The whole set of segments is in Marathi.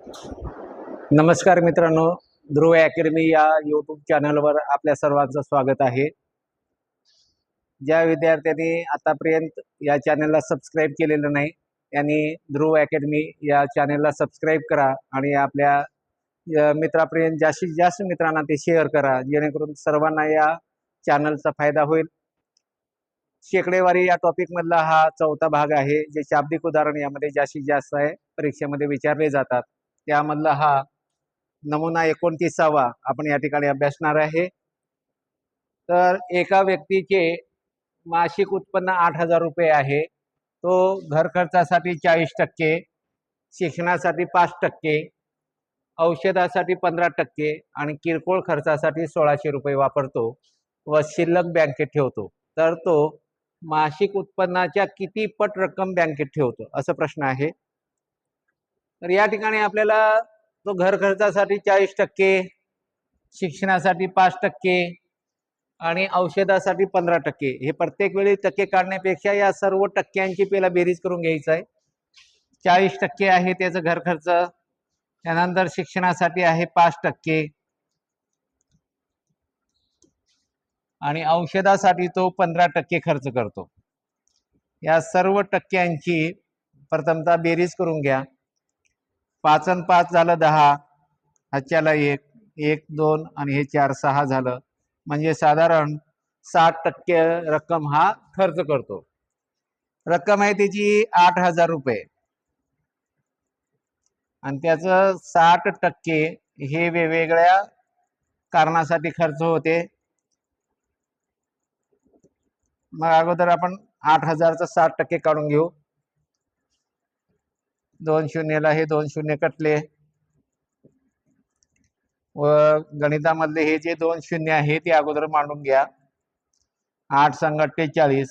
नमस्कार मित्रांनो, ध्रुव अकॅडमी या यूट्यूब चॅनलवर आपल्या सर्वांचं स्वागत आहे. ज्या विद्यार्थ्यांनी आतापर्यंत या चॅनलला सबस्क्राईब केलेलं नाही त्यांनी ध्रुव अकॅडमी या चॅनलला सबस्क्राईब करा आणि आपल्या मित्रापर्यंत जास्तीत जास्त मित्रांना ते शेअर करा, जेणेकरून सर्वांना या चॅनलचा फायदा होईल. शेकडेवारी या टॉपिकमधला हा चौथा भाग आहे, जे शाब्दिक उदाहरण यामध्ये जास्तीत जास्त आहे, परीक्षेमध्ये विचारले जातात. त्यामधला हा नमुना 29वा आपण या ठिकाणी अभ्यासणार आहे. तर एका व्यक्तीचे मासिक उत्पन्न 8,000 रुपये आहे. तो घर खर्चासाठी 40%, शिक्षणासाठी 5%, औषधासाठी 15% आणि किरकोळ खर्चासाठी 1,600 रुपये वापरतो व शिल्लक बँकेत ठेवतो. तर तो मासिक उत्पन्नाच्या किती पट रक्कम बँकेत ठेवतो, असा प्रश्न आहे. तर या ठिकाणी आपल्याला तो घर खर्चासाठी 40%, शिक्षणासाठी 5% आणि औषधासाठी 15%, हे प्रत्येक वेळी टक्के काढण्यापेक्षा या सर्व टक्क्यांची पहिला बेरीज करून घ्यायचं आहे. 40% आहे त्याचं घर खर्च, त्यानंतर शिक्षणासाठी आहे 5% आणि औषधासाठी तो 15% खर्च करतो. या सर्व टक्क्यांची प्रथमतः बेरीज करून घ्या. 5 आणि 5 झालं 10, ह्याच्याला 1, 1, 2 आणि हे 4, 6 झालं. म्हणजे साधारण 60% रक्कम हा खर्च करतो. रक्कम आहे त्याची 8,000 रुपये आणि त्याचं 60% हे वेगवेगळ्या कारणासाठी खर्च होते. मग अगोदर आपण 8,000चं 60% काढून घेऊ. 2 शून्यला हे 2 शून्य कटले व गणितामधले हे जे 2 शून्य आहे ते अगोदर मांडून घ्या. 8 संग 48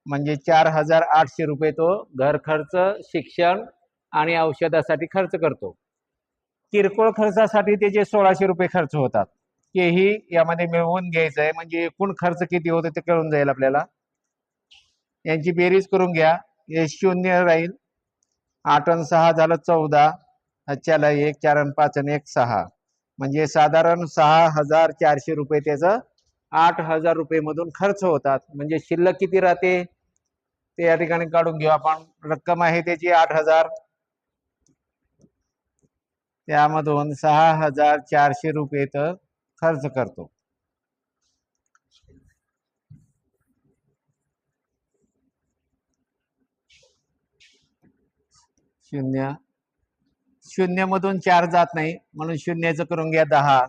म्हणजे 4,800 रुपये तो घर खर्च, शिक्षण आणि औषधासाठी खर्च करतो. किरकोळ खर्चासाठी त्याचे 1,600 रुपये खर्च होतात. तेही यामध्ये मिळवून घ्यायचं आहे, म्हणजे एकूण खर्च किती होते ते कळून जाईल आपल्याला. यांची बेरीज करून घ्या. हे शून्य राहील. 8 आणि 6 झालं 14, ह्याच्याला 1, 4 आणि 5 आणि 1, 6 म्हणजे साधारण 6,400 रुपये त्याचं 8,000 रुपये मधून खर्च होतात. म्हणजे शिल्लक किती राहते ते या ठिकाणी काढून घेऊ आपण. रक्कम आहे त्याची 8,000, त्यामधून 6,400 रुपये तर खर्च करतो. शून्य मधून 4 जात नाही म्हणून शून्याचं करून घ्या 10.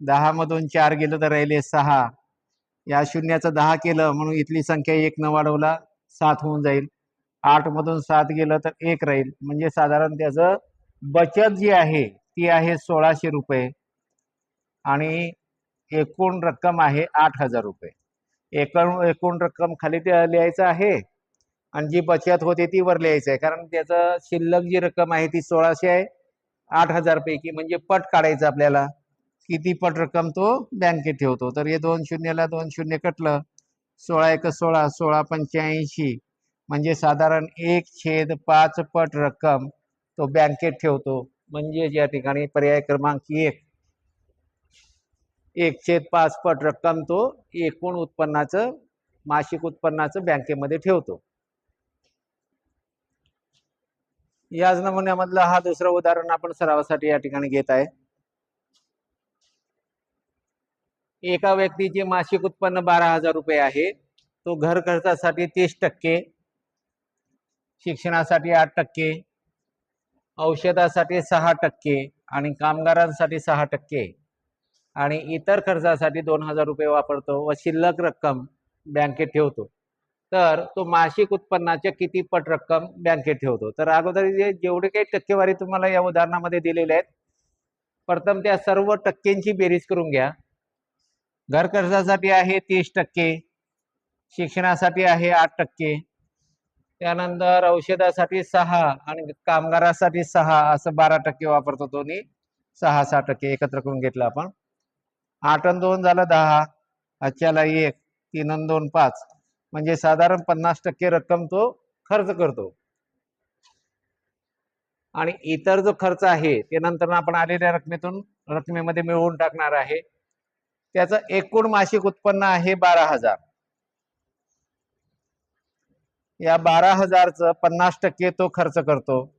10 मधून 4 गेलं तर राहिले 6. या शून्याचं 10 केलं म्हणून इथली संख्या 1 न वाढवला 7 होऊन जाईल. 8 मधून 7 गेलं तर 1 राहील. म्हणजे साधारण त्याचं बचत जी आहे ती आहे 1,600 रुपये आणि एकूण रक्कम आहे 8,000 रुपये. एकूण रक्कम खाली लिहायचं आहे आणि जी बचत होते ती वर लिहायचं आहे, कारण त्याचं शिल्लक जी रक्कम आहे ती 1,600 आहे 8,000 पैकी. म्हणजे पट काढायचं आपल्याला, किती पट रक्कम तो बँकेत ठेवतो. तर हे 2 शून्यला 2 शून्य कटलं. 16 एक 16, 16 85 म्हणजे साधारण 1/5 पट रक्कम तो बँकेत ठेवतो. म्हणजे या ठिकाणी पर्याय क्रमांक 1/5 पट रक्कम तो एकूण उत्पन्नाचं, मासिक उत्पन्नाचं बँकेमध्ये ठेवतो. याच नमुन्यामधलं हा दुसरं उदाहरण आपण सरावासाठी या ठिकाणी घेत आहे. एका व्यक्तीचे मासिक उत्पन्न 12,000 रुपये आहे. तो घर खर्चासाठी 30%, शिक्षणासाठी 8%, औषधासाठी 6% आणि कामगारांसाठी 6% आणि इतर खर्चासाठी 2,000 रुपये वापरतो व शिल्लक रक्कम बँकेत ठेवतो. तर तो मासिक उत्पन्नाच्या किती पट रक्कम बँकेत ठेवतो. तर अगोदर जेवढे काही टक्केवारी तुम्हाला या उदाहरणामध्ये दिलेले आहेत, प्रथम त्या सर्व टक्क्यांची बेरीज करून घ्या. घर कर्जासाठी आहे 30%, शिक्षणासाठी आहे 8%, त्यानंतर औषधासाठी 6 आणि कामगारासाठी 6 असं 12% वापरतो. दोन्ही 6-6% एकत्र करून घेतलं आपण. 8 आणि 2 झालं 10, ह्याच्याला 1, 3 आणि 2 5 म्हणजे साधारण 50% रक्कम तो खर्च करतो. आणि इतर जो खर्च आहे ते नंतर आपण आलेल्या रकमेमध्ये मिळवून टाकणार आहे. त्याचं एकूण मासिक उत्पन्न आहे 12,000. या 12,000चं 50% तो खर्च करतो.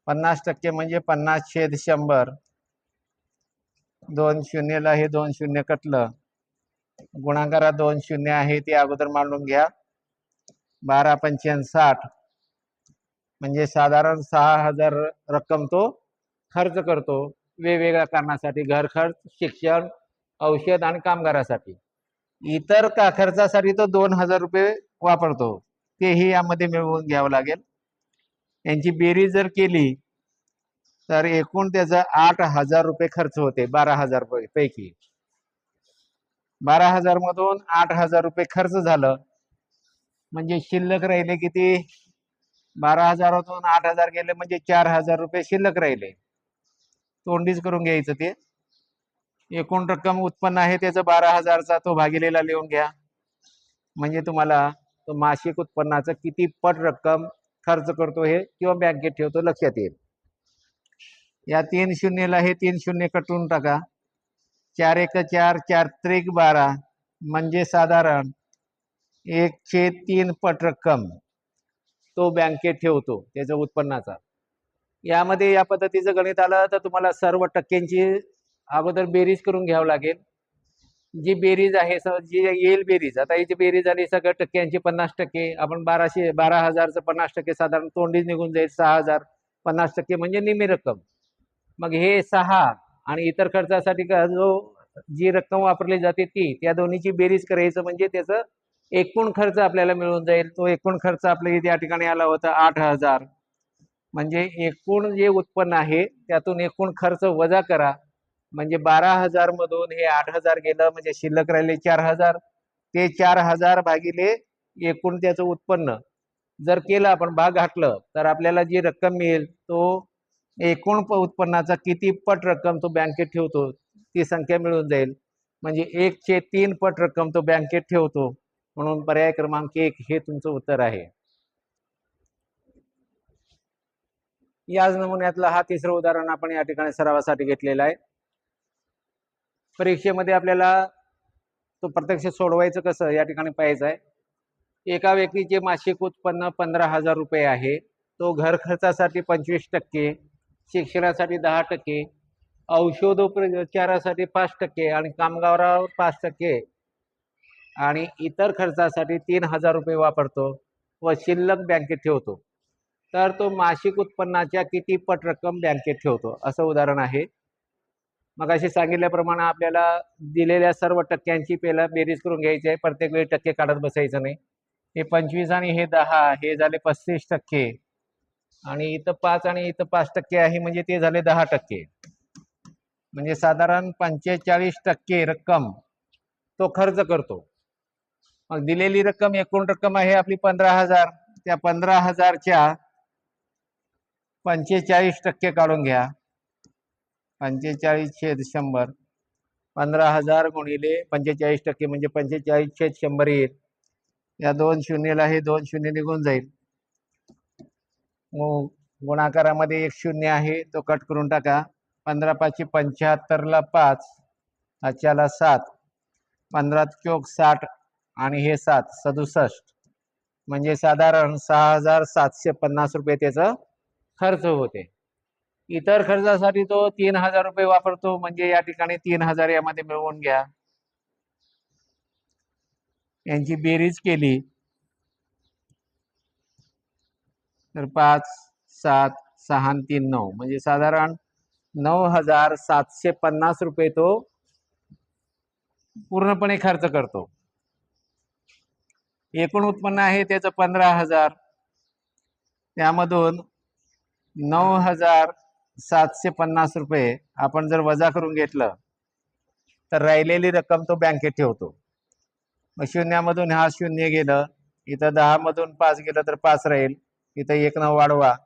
50% म्हणजे 50/100. 2 शून्यला हे 2 शून्य कटलं. गुणाकारात 2 शून्य आहे ते अगोदर मांडून घ्या. 12 पंचेन 60 म्हणजे साधारण 6,000 रक्कम तो खर्च करतो वेगवेगळ्या कारणासाठी, घर खर्च, शिक्षण, औषध आणि कामगारासाठी. इतर खर्चासाठी तो 2,000 रुपये वापरतो, तेही यामध्ये मिळवून घ्यावं लागेल. यांची बेरीज जर केली तर एकूण त्याचा 8,000 रुपये खर्च होते 12,000 पैकी. 12,000 मधून 8,000 रुपये खर्च झालं म्हणजे शिल्लक राहिले किती? 12,000तून 8,000 गेले म्हणजे 4,000 रुपये शिल्लक राहिले. तोंडीच करून घ्यायचं ते. एकूण रक्कम उत्पन्न आहे त्याचं 12,000चा तो भागिलेला लिहून घ्या. म्हणजे तुम्हाला तो मासिक उत्पन्नाचं किती पट रक्कम खर्च करतो हे किंवा बँकेत ठेवतो लक्षात येईल. या 3 शून्यला हे 3 शून्य कटून टाका. 4 एक 4, 4 त्रिक 12 म्हणजे साधारण 1/3 पट रक्कम तो बँकेत ठेवतो त्याच्या उत्पन्नाचा. यामध्ये या पद्धतीचं गणित आलं तर तुम्हाला सर्व टक्क्यांची अगोदर बेरीज करून घ्यावं लागेल. जी बेरीज आहे जी येईल बेरीज, आता याची बेरीज झाली सगळ्या टक्क्यांची 50%. आपण 12,000चं 50% साधारण तोंडीच निघून जाईल 6,000. 50% म्हणजे निम्मी रक्कम. मग हे 6 आणि इतर खर्चासाठी जो जी रक्कम वापरली जाते ती, त्या दोन्हीची बेरीज करायचं म्हणजे त्याचं एकूण खर्च आपल्याला मिळून जाईल. तो एकूण खर्च आपल्या इथे या ठिकाणी आला होता 8,000. म्हणजे एकूण जे उत्पन्न आहे त्यातून एकूण खर्च वजा करा. म्हणजे 12,000 मधून हे 8,000 गेलं म्हणजे शिल्लक राहिले 4,000. ते 4,000 भागिले एकूण त्याचं उत्पन्न जर केलं आपण भाग घातलं तर आपल्याला जी रक्कम मिळेल तो एकूण उत्पन्नाचा किती पट रक्कम तो बँकेत ठेवतो ती संख्या मिळून जाईल. म्हणजे 1/3 पट रक्कम तो बँकेत ठेवतो. म्हणून पर्याय क्रमांक 1 हे तुमचं उत्तर आहे. याच नमुन्यातलं हा तिसरं उदाहरण आपण या ठिकाणी सरावासाठी घेतलेला आहे. परीक्षेमध्ये आपल्याला तो प्रत्यक्ष सोडवायचं कसं या ठिकाणी पाहायचं आहे. एका व्यक्तीचे मासिक उत्पन्न 15,000 रुपये आहे. तो घर खर्चासाठी 25%, शिक्षणासाठी 10%, औषधोपचारासाठी 5% आणि कामगारावर 5% आणि इतर खर्चासाठी 3,000 रुपये वापरतो व शिल्लक बँकेत ठेवतो. तर तो मासिक उत्पन्नाच्या किती पट रक्कम बँकेत ठेवतो असं उदाहरण आहे. मगाशी सांगितल्याप्रमाणे आपल्याला दिलेल्या सर्व टक्क्यांची पहिला बेरीज करून घ्यायची आहे. प्रत्येक वेळी टक्के काढत बसायचं नाही. हे 25 आणि हे 10 हे झाले 35% आणि इथं 5 आणि इथं 5% आहे म्हणजे ते झाले 10%. म्हणजे साधारण 45% रक्कम तो खर्च करतो. मग दिलेली रक्कम एकूण रक्कम आहे आपली 15,000. त्या 15,000च्या 45% काढून घ्या. 45/100. 15,000 गुणिले 45% म्हणजे 45/100 येईल. या 2 शून्यला हे 2 शून्य निघून जाईल. गुणाकारामध्ये 1 शून्य आहे तो कट करून टाका. 15×5 = 75ला 5, 5ला 7, 15 चौक 60 आणि हे 7 67 म्हणजे साधारण 6,750 रुपये त्याचा खर्च होते. इतर खर्चासाठी तो 3,000 रुपये वापरतो म्हणजे या ठिकाणी 3,000 यामध्ये मिळवून घ्या. यांची बेरीज केली तर 5, 7, 6 आणि 3, 9 म्हणजे साधारण 9,750 रुपये तो पूर्णपणे खर्च करतो. एकूण उत्पन्न आहे त्याचं 15,000. त्यामधून 9,750 रुपये आपण जर वजा करून घेतलं तर राहिलेली रक्कम तो बँकेत ठेवतो. मग शून्यामधून हा शून्य गेलं, इथं 10 मधून 5 गेलं तर 5 राहील, इथं 1 न वाढवा.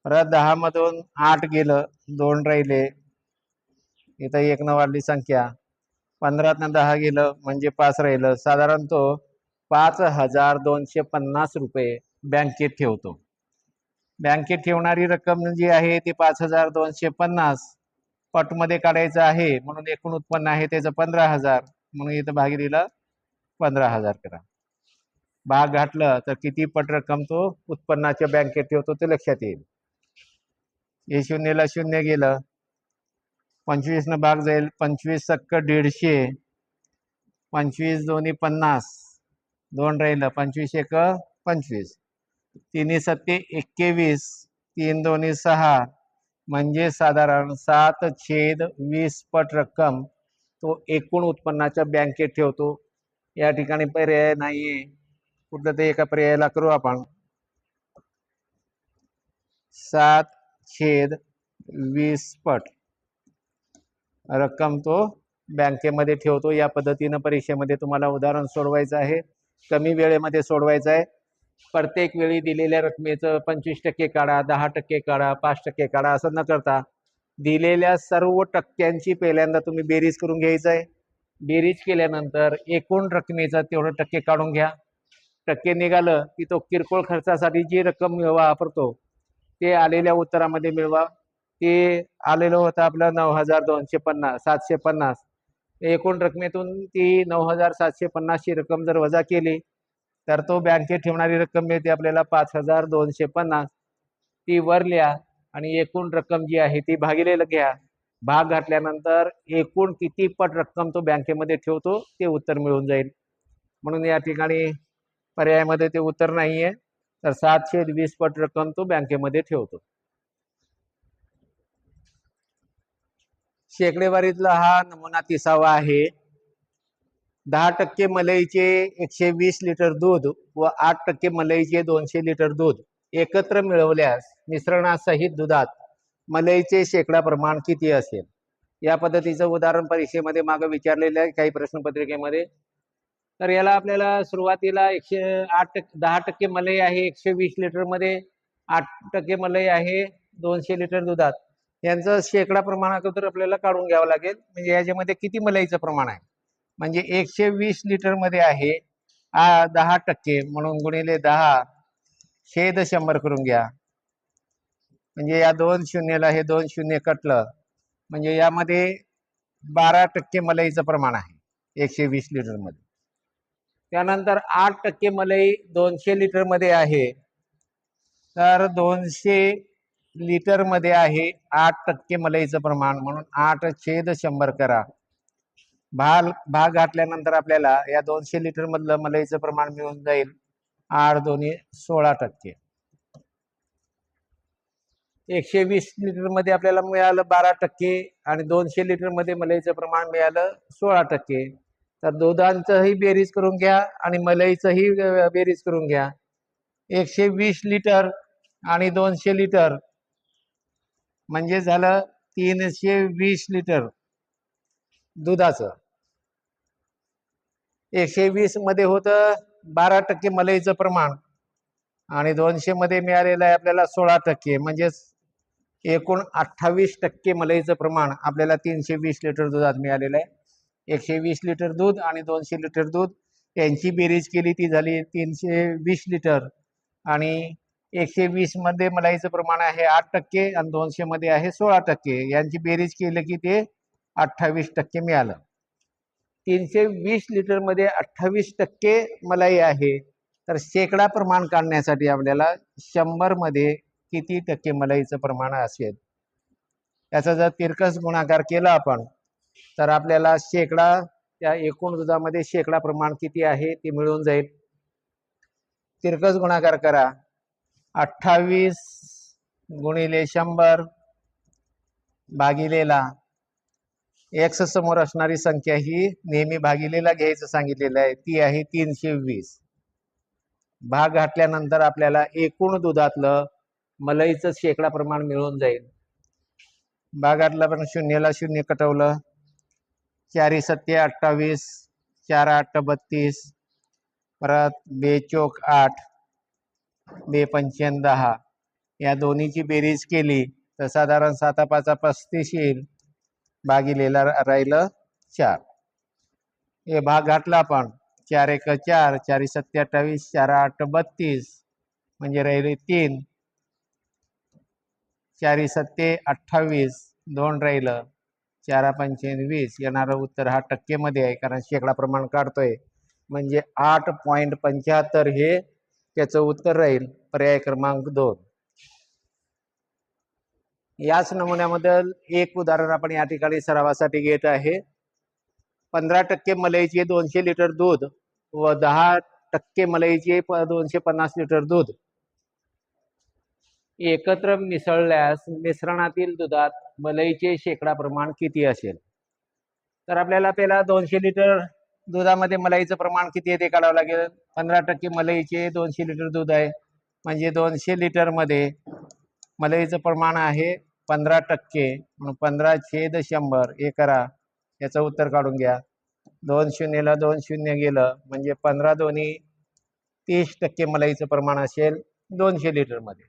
परत 10 मधून 8 गेलं, 2 राहिले, इथं 1 न वाढली संख्या. 15 न 10 गेलं म्हणजे 5 राहिलं. साधारण तो 5,250 रुपये बँकेत ठेवतो. बँकेत ठेवणारी रक्कम जी आहे ती 5,250 पटमध्ये काढायचं आहे, म्हणून एकूण उत्पन्न आहे त्याचं 15,000, म्हणून इथं भागिलेला 15,000 करा. भाग घातलं तर किती पट रक्कम तो उत्पन्नाच्या बँकेत ठेवतो ते लक्षात येईल. हे शून्यला शून्य गेलं, 25 न भाग जाईल, 25 सक्क 150, 25 दोन्ही 50, 2 राहिलं, 25 एक 25, 3 सत्ते 21, 3 दोन्ही 6, म्हणजे साधारण 7/20 पट रक्कम तो एकूण उत्पन्नाच्या बँकेत ठेवतो. या ठिकाणी पर्याय नाहीये, कुठलं ते एका पर्यायाला करू आपण. 7/20 पट रक्कम तो बँकेमध्ये ठेवतो. या पद्धतीनं परीक्षेमध्ये तुम्हाला उदाहरण सोडवायचं आहे, कमी वेळेमध्ये सोडवायचं आहे. प्रत्येक वेळी दिलेल्या रकमेचं 25% काढा, 10% काढा, 5% काढा असं न करता दिलेल्या सर्व टक्क्यांची पहिल्यांदा तुम्ही बेरीज करून घ्यायचं आहे. बेरीज केल्यानंतर एकूण रकमेचा तेवढं टक्के काढून घ्या. टक्के निघालं की तो किरकोळ खर्चासाठी जी रक्कम वापरतो ते आलेल्या उत्तरामध्ये मिळवा. ते आलेलं होतं आपलं 9,250, 750. एकूण रकमेतून ती 9,750 ची रक्कम जर वजा केली तर तो बँकेत ठेवणारी रक्कम मिळते आपल्याला 5,250. ती वर लिहा आणि एकूण रक्कम जी आहे ती भागिलेलं घ्या. भाग घातल्यानंतर एकूण किती पट रक्कम तो बँकेमध्ये ठेवतो ते उत्तर मिळून जाईल. म्हणून या ठिकाणी पर्यायामध्ये ते उत्तर नाहीये, तर 7/20 पट रक्कम तो बँकेमध्ये ठेवतो. शेकडेवारीतला हा नमुना 30वा आहे. 10% मलईचे 120 लिटर दूध व 8% मलईचे 200 लिटर दूध एकत्र मिळवल्यास मिश्रणासहित दुधात मलईचे शेकडा प्रमाण किती असेल? या पद्धतीचं उदाहरण परीक्षेमध्ये मागे विचारलेलं आहे काही प्रश्नपत्रिकेमध्ये. तर याला आपल्याला सुरुवातीला 10% मलई आहे 120 लिटर मध्ये, 8% मलई आहे 200 लिटर दुधात. यांचं शेकडा प्रमाणात आपल्याला काढून घ्यावं लागेल. म्हणजे याच्यामध्ये किती मलईचं प्रमाण आहे, म्हणजे 120 लिटर मध्ये आहे 10% म्हणून गुणिले 10 छेद 100 करून घ्या. म्हणजे या 2 शून्यला हे 2 शून्य कटलं, म्हणजे यामध्ये 12% मलईचं प्रमाण आहे 120 लिटर मध्ये. त्यानंतर 8% मलई 200 लिटर मध्ये आहे, तर 200 लिटर मध्ये आहे 8% मलईचं प्रमाण, म्हणून 8/100 करा. भाग घातल्यानंतर आपल्याला या 200 लिटर मधलं मलईचं प्रमाण मिळून जाईल 8 दोन्ही 16%. 120 लिटर मध्ये आपल्याला मिळालं 12% आणि 200 लिटर मध्ये मलईचं प्रमाण मिळालं 16%. तर दुधांचंही बेरीज करून घ्या आणि मलईचंही बेरीज करून घ्या. 120 लिटर आणि 200 लिटर म्हणजे झालं 320 लिटर दुधाचं. 120 मध्ये होतं 12% मलईचं प्रमाण आणि 200 मध्ये मिळालेलं आहे आपल्याला 16%, म्हणजेच एकूण 28% मलईचं प्रमाण आपल्याला 320 लिटर दुधात मिळालेलं आहे. 120 लिटर दूध आणि 200 लिटर दूध यांची बेरीज केली ती झाली 320 लिटर आणि 120 मध्ये मलाईचं प्रमाण आहे 8% आणि 200 मध्ये आहे 16%. यांची बेरीज केली की ते 28% मिळालं. 320 लिटर मध्ये 28% मलाई आहे, तर शेकडा प्रमाण काढण्यासाठी आपल्याला 100 मध्ये किती टक्के मलाईचं प्रमाण असेल याचा जर तिरकस गुणाकार केला आपण तर आपल्याला शेकडा त्या एकूण दुधामध्ये शेकडा प्रमाण किती आहे ते मिळून जाईल. तिरकस गुणाकार करा. 28 गुणिले 100 भागिलेला एक्स समोर असणारी संख्या ही नेहमी भागिलेला घ्यायचं सांगितलेलं आहे, ती आहे 320. भाग घातल्यानंतर आपल्याला एकूण दुधातलं मलईचं शेकडा प्रमाण मिळून जाईल. भागातला पण शून्यला शून्य कटवलं, 4 सत्ते 28, 4 8 32, परत 2 चोक 8, 2 पंचेन 10. या दोन्हीची बेरीज केली तर साधारण 7 5 35 येईल, भागिलेला राहिलं 4. हे भाग घातला आपण 4 एक 4, 4 7 28, 4 8 32, म्हणजे राहिले 3, 4 7 28, 2 राहिलं, 4 5 20. येणारं उत्तर हा टक्केमध्ये आहे, कारण शेकडा प्रमाण काढतोय, म्हणजे 8.75 हे त्याचं उत्तर राहील, पर्याय क्रमांक 2. याच नमुन्यामधील एक उदाहरण आपण या ठिकाणी सरावासाठी घेत आहे. 15% मलईचे 200 लिटर दूध व 10% मलईचे 250 लिटर दूध एकत्र मिसळल्यास मिश्रणातील दुधात मलईचे शेकडा प्रमाण किती असेल? तर आपल्याला पहिला 200 लिटर दुधामध्ये मलाईचं प्रमाण किती आहे ते काढावं लागेल. 15% मलईचे 200 लिटर दूध आहे, म्हणजे 200 लिटर मध्ये मलईचं प्रमाण आहे 15%, म्हणून 15/100 हे करा, याचं उत्तर काढून घ्या. 2 शून्यला 2 शून्य गेलं, म्हणजे 15 दोन्ही 30% मलईचं प्रमाण असेल 200 लिटर मध्ये.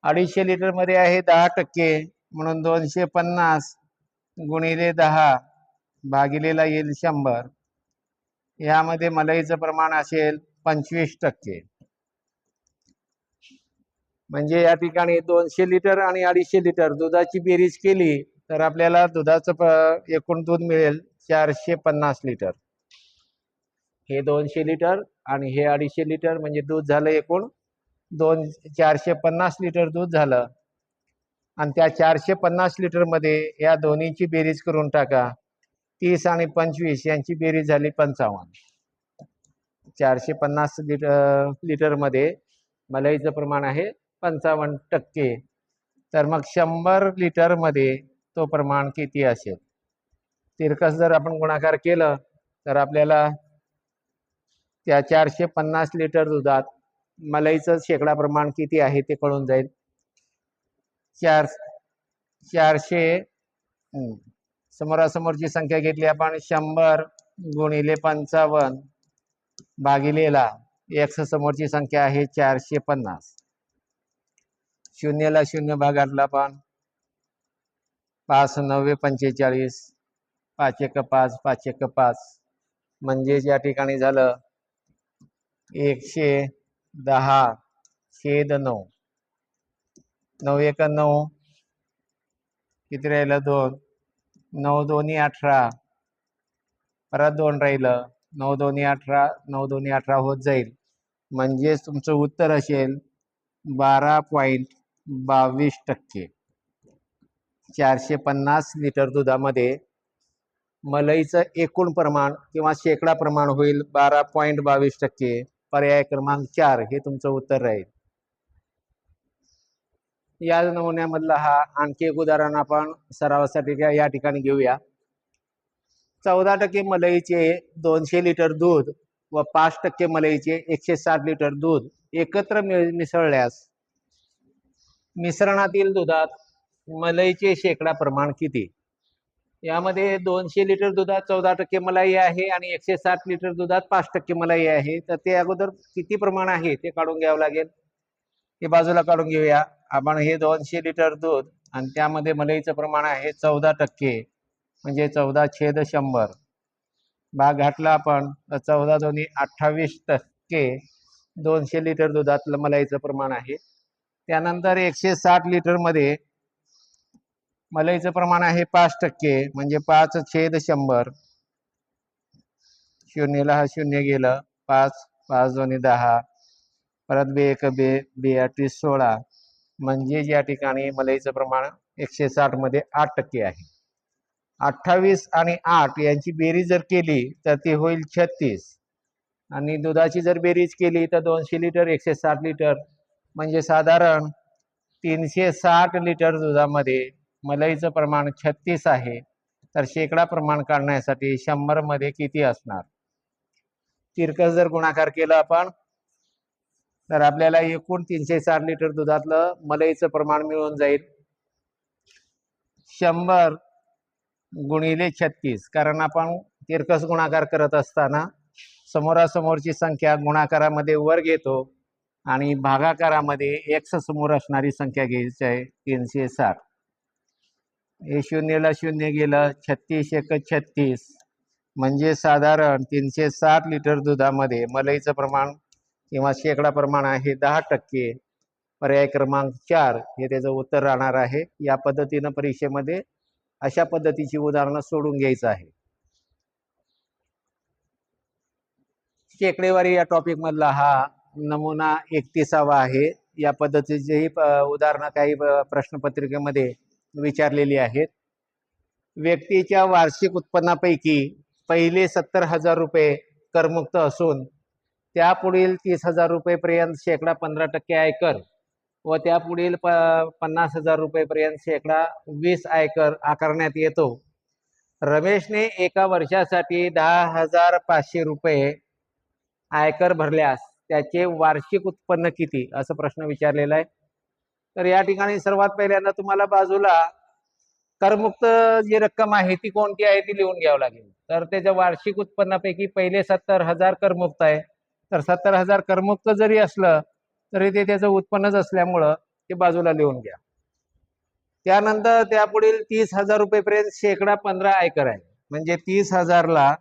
250 लिटर मध्ये आहे 10%, म्हणून 250 गुणिले 10 भागिलेला येईल 100. यामध्ये मलईचं प्रमाण असेल 25%. म्हणजे या ठिकाणी 200 लिटर आणि 250 लिटर दुधाची बेरीज केली तर आपल्याला दुधाचं एकूण दूध मिळेल 450 लिटर. हे 200 लिटर आणि हे 250 लिटर, म्हणजे दूध झालं एकूण 450 लिटर दूध झालं. आणि त्या 450 लिटर मध्ये या दोन्हीची बेरीज करून टाका. 30 आणि 25 यांची बेरीज झाली 55. 450 लिटर मध्ये मलईचं प्रमाण आहे 55%. तर मग 100 लिटर मध्ये तो प्रमाण किती असेल? तिरकस जर आपण गुणाकार केलं तर आपल्याला त्या 450 लिटर दुधात मलईचं शेकडा प्रमाण किती आहे ते कळून जाईल. 400 समोरासमोरची संख्या घेतली आपण, 100 गुणिले 55 भागिलेला एक्स समोरची संख्या आहे 450. शून्यला शून्य भाग घातला आपण, 5 9 45, 5 1 5, 5 1 5, म्हणजे या ठिकाणी झालं 110/9. 9 1 9, किती राहिलं 2, 9 दोन्ही 18, परत 2 राहिलं, 9 दोन्ही 18, 9 दोन्ही 18 होत जाईल, म्हणजे तुमचं उत्तर असेल 12.22%. 450 लिटर दुधामध्ये मलईचं एकूण प्रमाण किंवा शेकडा प्रमाण होईल 12.22%. पर्याय क्रमांक 4 हे तुमचं उत्तर राहील. या नमुन्यामधला हा आणखी एक उदाहरण आपण सरावासाठी या ठिकाणी घेऊया. 14% मलईचे 200 लिटर दूध व 5% मलईचे 160 लिटर दूध एकत्र मिसळल्यास मिश्रणातील दुधात मलईचे शेकडा प्रमाण किती? यामध्ये 200 लिटर दुधात 14% मलाई आहे आणि 160 लिटर दुधात 5% मलाई आहे. तर ते अगोदर किती प्रमाण आहे ते काढून घ्यावं लागेल. हे बाजूला काढून घेऊया आपण. हे 200 लिटर दूध आणि त्यामध्ये मलईचं प्रमाण आहे 14%, म्हणजे 14/100 भाग घातला आपण तर 14 दोन्ही 28% 200 लिटर दुधातलं मलईचं प्रमाण आहे. त्यानंतर 160 लिटर मध्ये मलईचं प्रमाण आहे 5%, म्हणजे 5/100. शून्यला हा शून्य गेलं, 5 5 दोन्ही 10, परत 2 1 2, 2 8 16, म्हणजे या ठिकाणी मलईचं प्रमाण 160 मध्ये 8% आहे. 28 आणि 8 यांची बेरीज जर केली तर ती होईल 36, आणि दुधाची जर बेरीज केली तर 200 लिटर 160 लिटर, म्हणजे साधारण 360 लिटर दुधामध्ये मलईचं प्रमाण 36 आहे. तर शेकडा प्रमाण काढण्यासाठी 100 मध्ये किती असणार? तिरकस जर गुणाकार केला आपण तर आपल्याला एकूण 360 लिटर दुधातलं मलईचं प्रमाण मिळून जाईल 100 गुणिले 36. कारण आपण तिरकस गुणाकार करत असताना समोरासमोरची संख्या गुणाकारामध्ये वर घेतो आणि भागाकारामध्ये एक्स समोर असणारी संख्या घ्यायची आहे 360. हे शून्यला शून्य गेलं, 36 1 36, म्हणजे साधारण 360 लिटर दुधामध्ये मलईचं प्रमाण किंवा शेकडा प्रमाण आहे 10%. पर्याय क्रमांक 4 हे त्याचं उत्तर राहणार आहे. या पद्धतीनं परीक्षेमध्ये अशा पद्धतीची उदाहरणं सोडून घ्यायचं आहे. शेकडेवारी या टॉपिक मधला हा नमुना 31वा आहे. या पद्धतीचेही उदाहरणं काही प्रश्नपत्रिकेमध्ये विचारलेली आहेत. व्यक्तीच्या वार्षिक उत्पन्नापैकी पहिले 70,000 रुपये करमुक्त असून त्यापुढील 30,000 रुपयेपर्यंत शेकडा 15% आयकर व त्यापुढील 50,000 रुपयेपर्यंत शेकडा 20 आयकर आकारण्यात येतो. रमेशने एका वर्षासाठी 10,500 रुपये आयकर भरल्यास त्याचे वार्षिक उत्पन्न किती, असं प्रश्न विचारलेला आहे. तर या ठिकाणी सर्वात पहिल्यांदा तुम्हाला बाजूला करमुक्त जी रक्कम आहे ती कोणती आहे ती लिहून घ्यावं लागेल. तर त्याच्या वार्षिक उत्पन्नापैकी पहिले 70,000 करमुक्त आहे. तर 70,000 करमुक्त जरी असलं तरी ते त्याचं उत्पन्नच असल्यामुळं ते बाजूला लिहून घ्या. त्यानंतर त्यापुढील 30,000 रुपयेपर्यंत शेकडा 15 आयकर आहे. म्हणजे 30,000ला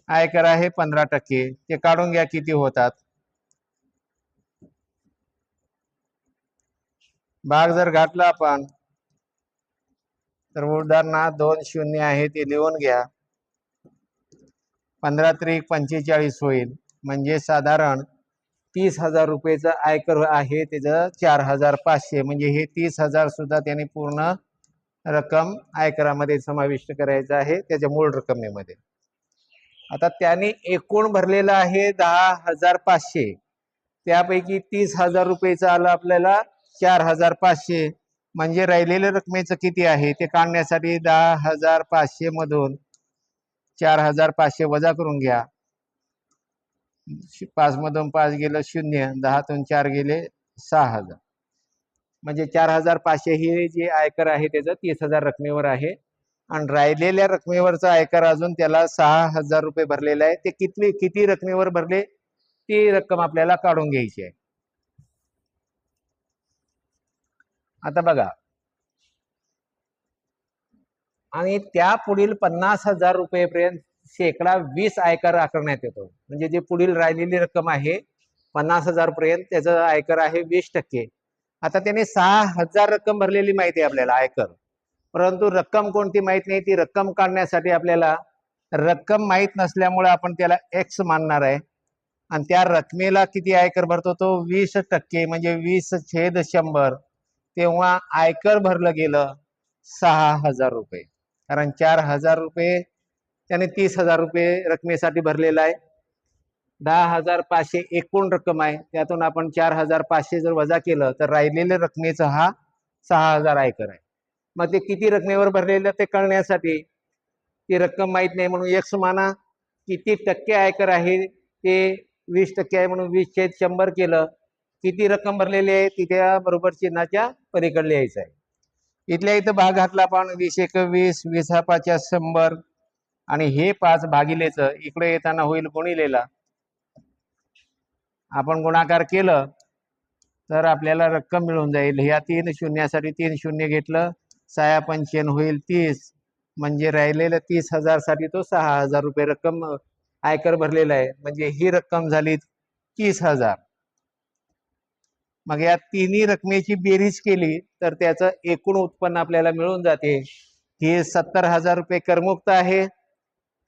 आयकर आहे 15%. ते काढून घ्या किती होतात. भाग जर घातला आपण तर उदाहरणार्थ 2 शून्य आहे ते लिहून घ्या. 15 त्रिक 45 होईल. म्हणजे साधारण 30,000 रुपयेचं आयकर आहे त्याचं 4,500. म्हणजे हे 30,000 सुद्धा त्यांनी पूर्ण रक्कम आयकरामध्ये समाविष्ट करायचं आहे त्याच्या मूळ रकमेमध्ये. आता त्यांनी एकूण भरलेलं आहे 10,500. त्यापैकी 30,000 रुपयेचं आलं आपल्याला 4,500. म्हणजे राहिलेल्या रकमेचं किती आहे ते काढण्यासाठी 10,500 मधून 4,500 वजा करून घ्या. 5 मधून 5 गेलं 0, 10तून 4 गेले 6,000. म्हणजे 4,500 ही जी आयकर आहे त्याचं 30,000 रकमेवर आहे. आणि राहिलेल्या रकमेवरचा आयकर अजून त्याला 6,000 रुपये भरलेला आहे. ते किती रकमेवर भरले ती रक्कम आपल्याला काढून घ्यायची आहे. आता बघा, आणि त्या पुढील 50,000 रुपयेपर्यंत शेकडा 20 आयकर आकारण्यात येतो. म्हणजे जे पुढील राहिलेली रक्कम आहे 50,000 पर्यंत त्याचं आयकर आहे 20%. आता त्याने 6,000 रक्कम भरलेली माहिती आहे आपल्याला आयकर, परंतु रक्कम कोणती माहित नाही. ती रक्कम काढण्यासाठी आपल्याला रक्कम माहित नसल्यामुळे आपण त्याला एक्स मानणार आहे. आणि त्या रकमेला किती आयकर भरतो तो 20%. म्हणजे 20/100. तेव्हा आयकर भरलं गेलं 6,000 रुपये. कारण 4,000 रुपये त्याने 30,000 रुपये रकमेसाठी भरलेला आहे. 10,500 एकूण रक्कम आहे. त्यातून आपण 4,500 जर वजा केलं तर राहिलेल्या रकमेचा हा 6,000 आयकर आहे. मग ते किती रकमेवर भरलेलं ते कळण्यासाठी ती रक्कम माहित नाही म्हणून एक्स माना. किती टक्के आयकर आहे ते 20% आहे म्हणून 20/100 केलं. किती रक्कम भरलेली आहे ती त्या बरोबर चिन्हाच्या पलीकडे यायचं आहे. इथल्या इथं भाग घातला आपण 20 × 20, 20 × 5 = 100. आणि हे 5 भागिलेचं इकडे येताना होईल गुणिलेला. आपण गुणाकार केलं तर आपल्याला रक्कम मिळून जाईल. ह्या 3 शून्यासाठी 3 शून्य घेतलं 6×5 होईल 30. म्हणजे राहिलेलं 30,000 साठी तो 6,000 रुपये रक्कम आयकर भरलेला आहे. म्हणजे ही रक्कम झाली 30,000. मग या तिन्ही रकमेची बेरीज केली तर त्याचं एकूण उत्पन्न आपल्याला मिळून जाते. हे 70,000 रुपये करमुक्त आहे.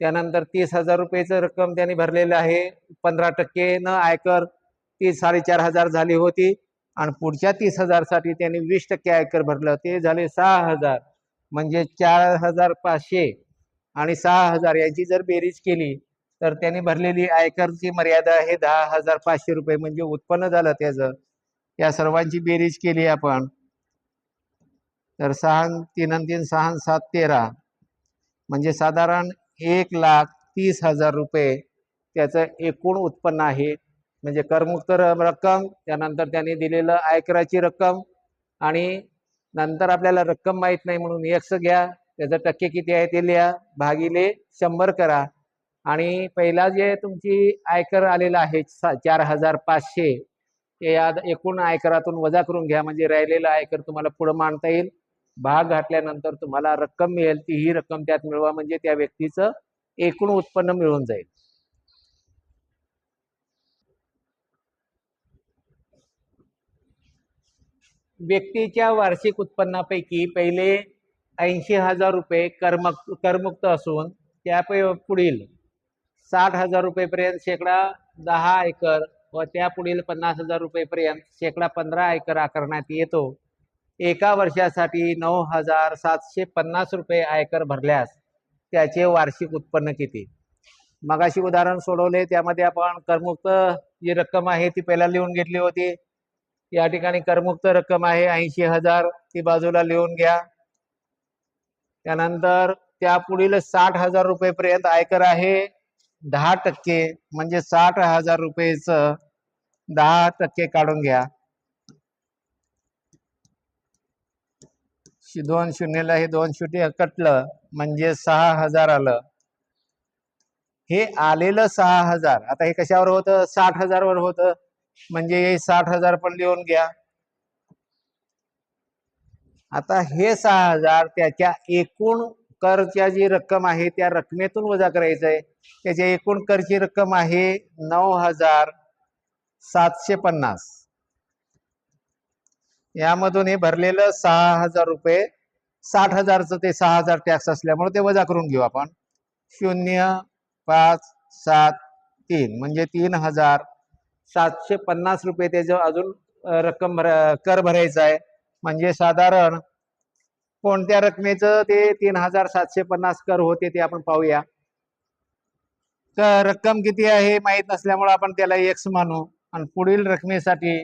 त्यानंतर 30,000 रुपयेचं रक्कम त्यांनी भरलेलं आहे 15% न आयकर. ती 4,500 झाली होती. आणि पुढच्या 30,000 साठी त्यांनी 20% आयकर भरलं, ते झाले 6,000. म्हणजे 4,500 आणि 6,000 यांची जर बेरीज केली तर त्यांनी भरलेली आयकरची मर्यादा आहे 10,500 रुपये. म्हणजे उत्पन्न झालं त्याचं. या सर्वांची बेरीज केली आपण तर 6 3 3 6 7 13. म्हणजे साधारण 1,30,000 रुपये त्याचं एकूण उत्पन्न आहे. म्हणजे करमुक्त रक्कम, त्यानंतर त्यांनी दिलेलं आयकराची रक्कम, आणि नंतर आपल्याला रक्कम माहित नाही म्हणून एक्स घ्या. त्याचं टक्के किती आहे ते लिहा, भागिले 100 करा. आणि पहिला जे तुमची आयकर आलेला आहे 4,500 ते या एकूण आयकरातून वजा करून घ्या. म्हणजे राहिलेला आयकर तुम्हाला पुढे मांडता येईल. भाग घातल्यानंतर तुम्हाला रक्कम मिळेल ती ही रक्कम त्यात मिळवा, म्हणजे त्या व्यक्तीचं एकूण उत्पन्न मिळून जाईल. व्यक्तीच्या वार्षिक उत्पन्नापैकी पहिले 80,000 रुपये करमुक्त असून त्या पुढील 60,000 रुपयेपर्यंत शेकडा 10 एकर व त्या पुढील 50,000 रुपयेपर्यंत शेकडा 15 एकर आकारण्यात येतो. एका वर्षासाठी 9,750 रुपये आयकर भरल्यास त्याचे वार्षिक उत्पन्न किती? मगाशी उदाहरण सोडवले, त्यामध्ये आपण करमुक्त जी रक्कम आहे ती पहिला लिहून घेतली होती. या ठिकाणी करमुक्त रक्कम आहे 80,000, ती बाजूला लिहून घ्या. त्यानंतर त्या पुढील 60,000 रुपयेपर्यंत आयकर आहे 10%, म्हणजे 60,000 रुपयेचं 10% काढून घ्या. 2 शून्यला हे 2 शून्य कटलं म्हणजे 6,000 आलं. हे आलेलं 6,000 आता हे कशावर होतं? 60,000 वर होतं, म्हणजे हे 60,000 पण लिहून घ्या. आता हे 6,000 त्याच्या एकूण करच्या जी रक्कम आहे त्या रकमेतून वजा करायचं आहे. त्याच्या एकूण करची रक्कम आहे 9,750. यामधून हे भरलेलं 6,000 रुपये, 60,000चं ते 6,000 टॅक्स असल्यामुळे ते वजा करून घेऊ आपण. 0,573 म्हणजे 3,750 रुपये त्याचं अजून रक्कम कर भरायचा आहे. म्हणजे साधारण कोणत्या रकमेचं ते 3,750 कर होते ते आपण पाहूया. तर रक्कम किती आहे माहित नसल्यामुळे आपण त्याला एक्स मानू, आणि पुढील रकमेसाठी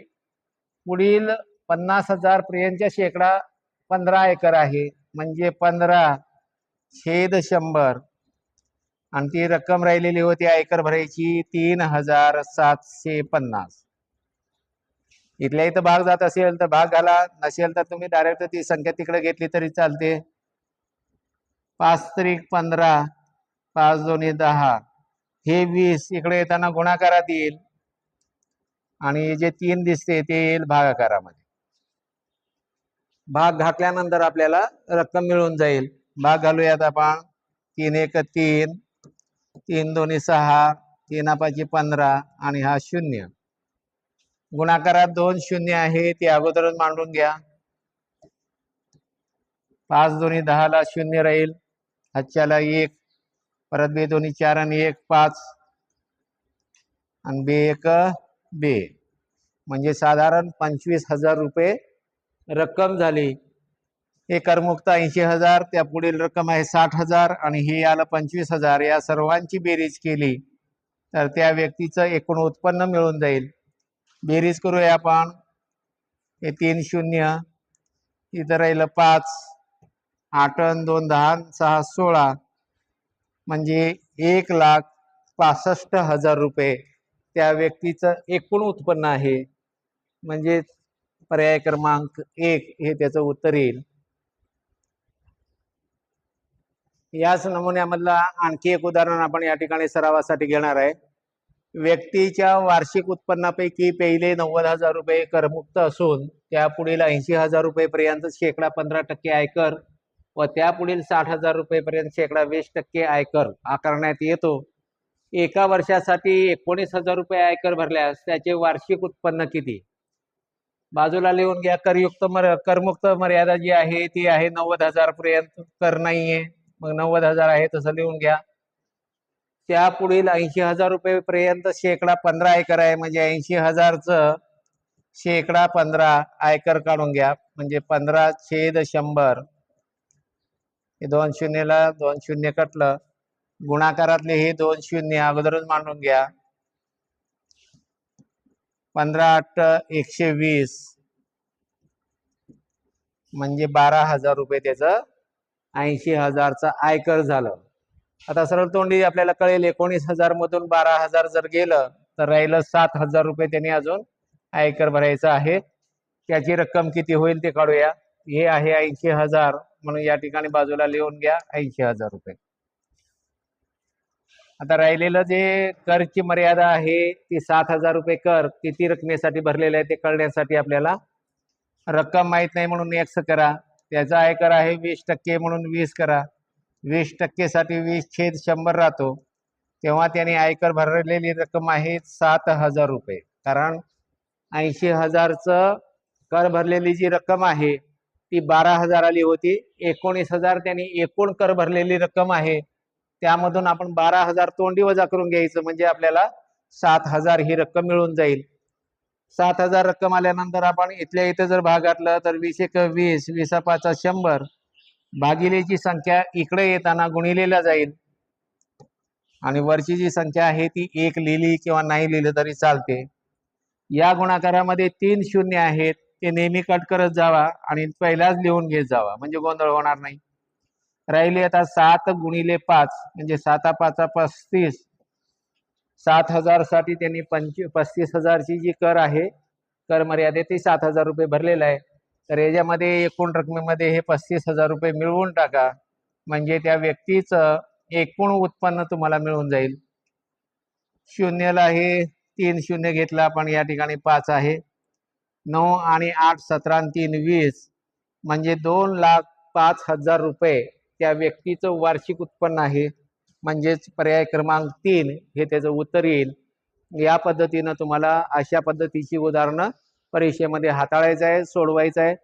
पुढील 50,000 पर्यंतच्या शेकडा 15 एकर आहे, म्हणजे 15/100, आणि ती रक्कम राहिलेली होती आयकर भरायची 3,750. इथल्या इथं भाग जात असेल तर भाग घाला, नसेल तर तुम्ही डायरेक्ट ती संख्या तिकडे घेतली तरी चालते. 5×15, 5×2 10, हे 20 इकडे येताना गुणाकारात येईल, आणि जे 3 दिसते ते येईल भागाकारामध्ये. भाग घातल्यानंतर आपल्याला रक्कम मिळून जाईल. भाग घालूयात आपण. 3×1 3, 3×2 6, 3×5 15, आणि हा 0. गुणाकारात 2 शून्य आहे, ते अगोदरच मांडून घ्या. 5×2 10 ला 0 राहील, हातच्याला 1, परत 2×2 4 आणि 1 5, आणि 2×1 2, म्हणजे साधारण 25,000 रुपये रक्कम झाली. हे करमुक्त 80,000, त्या पुढील रक्कम आहे 60,000, आणि हे आलं 25,000. या सर्वांची बेरीज केली तर त्या व्यक्तीचं एकूण उत्पन्न मिळून जाईल. बेरीज करूया आपण. हे 3 शून्य, इथं राहिलं 5, 8 आणि 2 10, 6 16, म्हणजे 1,65,000 रुपये त्या व्यक्तीचं एकूण उत्पन्न आहे. म्हणजे पर्याय क्रमांक 1 हे त्याचं उत्तर येईल. याच नमुन्यामधला आणखी एक उदाहरण आपण या ठिकाणी सरावासाठी घेणार आहे. व्यक्तीच्या वार्षिक उत्पन्नापैकी पहिले 90,000 रुपये करमुक्त असून त्या पुढील 80,000 रुपयेपर्यंत शेकडा 15% आयकर व त्या पुढील 60,000 रुपयेपर्यंत शेकडा 20% आयकर आकारण्यात येतो. एका वर्षासाठी 19,000 रुपये आयकर भरल्यास त्याचे वार्षिक उत्पन्न किती? बाजूला लिहून घ्या. करमुक्त मर्यादा जी आहे ती आहे 90,000 पर्यंत, कर नाहीये, मग 90,000 आहे तसं लिहून घ्या. त्या पुढील 80,000 रुपये पर्यंत शेकडा 15 एकर आहे, म्हणजे 80,000चं शेकडा 15 आयकर काढून घ्या, म्हणजे 15/100. हे 2 शून्यला 2 शून्य कटलं. गुणाकारातले हे 2 शून्य अगोदरच मांडून घ्या. 15×8 120, म्हणजे 12,000 रुपये त्याचं 80,000चं आयकर झालं. आता सरळ तोंडी आपल्याला कळेल, 19,000 मधून 12,000 जर गेलं तर राहिलं 7,000 रुपये त्यांनी अजून आयकर भरायचा आहे. त्याची रक्कम किती होईल ते काढूया. हे आहे 80,000, म्हणून या ठिकाणी बाजूला लिहून घ्या 80,000 रुपये. आता राहिलेलं जे करची मर्यादा आहे ती 7,000 रुपये कर किती रकमेसाठी भरलेलं आहे ते कळण्यासाठी आपल्याला रक्कम माहित नाही म्हणून एक्स करा. त्याचा आयकर आहे 20% म्हणून 20 करा. 20% साठी 20/100 राहतो. तेव्हा त्याने आयकर भरलेली रक्कम आहे 7,000 रुपये. कारण 80,000चं कर भरलेली जी रक्कम आहे ती 12,000 आली होती. 19,000 त्यांनी एकूण कर भरलेली रक्कम आहे, त्यामधून आपण 12,000 तोंडी वजा करून घ्यायचं, म्हणजे आपल्याला 7,000 ही रक्कम मिळून जाईल. 7,000 रक्कम आल्यानंतर आपण इथल्या इथे जर भाग घातला तर 20 × 20, 20 × 5 = 100. भागिलेची संख्या इकडे येताना गुणिलेला जाईल आणि वरची जी संख्या आहे ती 1 लिहिली किंवा नाही लिहिलं तरी चालते. या गुणाकारामध्ये 3 शून्य आहेत, ते नेहमी कट करत जावा आणि पहिलाच लिहून घेत जावा, म्हणजे गोंधळ होणार नाही. राहिले आता 7 × 5 म्हणजे 7 × 5 = 35. 7,000 साठी त्यांनी 35,000ची जी कर आहे, कर मर्यादे ती 7,000 रुपये भरलेला आहे. तर याच्यामध्ये एकूण रकमेमध्ये हे 35,000 रुपये मिळवून टाका, म्हणजे त्या व्यक्तीचं एकूण उत्पन्न तुम्हाला मिळून जाईल. शून्यला हे 3 शून्य घेतला आपण, या ठिकाणी 5 आहे. 9 आणि 8 17 आणि 3 20 म्हणजे 2,05,000 रुपये त्या व्यक्तीचं वार्षिक उत्पन्न आहे. म्हणजेच पर्याय क्रमांक 3 हे त्याचं उत्तर येईल. या पद्धतीनं तुम्हाला अशा पद्धतीची उदाहरणं परीक्षेमध्ये हाताळायचं आहे, सोडवायचं आहे.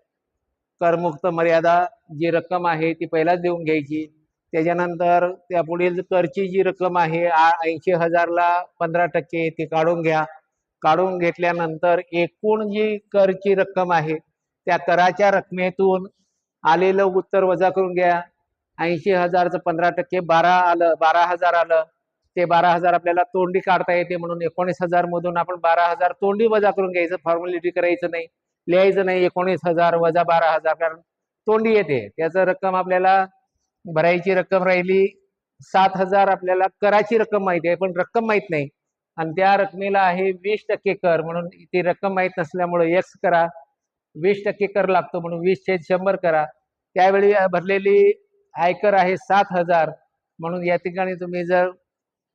करमुक्त मर्यादा जी रक्कम आहे ती पहिलाच देऊन घ्यायची. त्याच्यानंतर त्या पुढील करची जी रक्कम आहे 80,000ला 15% ती काढून घ्या. काढून घेतल्यानंतर एकूण जी करची रक्कम आहे त्या कराच्या रकमेतून आलेलं उत्तर वजा करून घ्या. 80,000चं 15% 12,000 आलं. ते 12,000 आपल्याला तोंडी काढता येते, म्हणून 19,000 मधून आपण 12,000 तोंडी वजा करून घ्यायचं. फॉर्मॅलिटी करायचं नाही, लिहायचं नाही 19,000 वजा 12,000, कारण तोंडी येते. त्याचं रक्कम आपल्याला भरायची रक्कम राहिली 7,000. आपल्याला कराची रक्कम माहिती आहे पण रक्कम माहित नाही, आणि त्या रकमेला आहे 20% कर, म्हणून ती रक्कम माहित नसल्यामुळे एक्स करा. 20% कर लागतो म्हणून 20/100 करा. त्यावेळी भरलेली आयकर आहे 7,000, म्हणून या ठिकाणी तुम्ही जर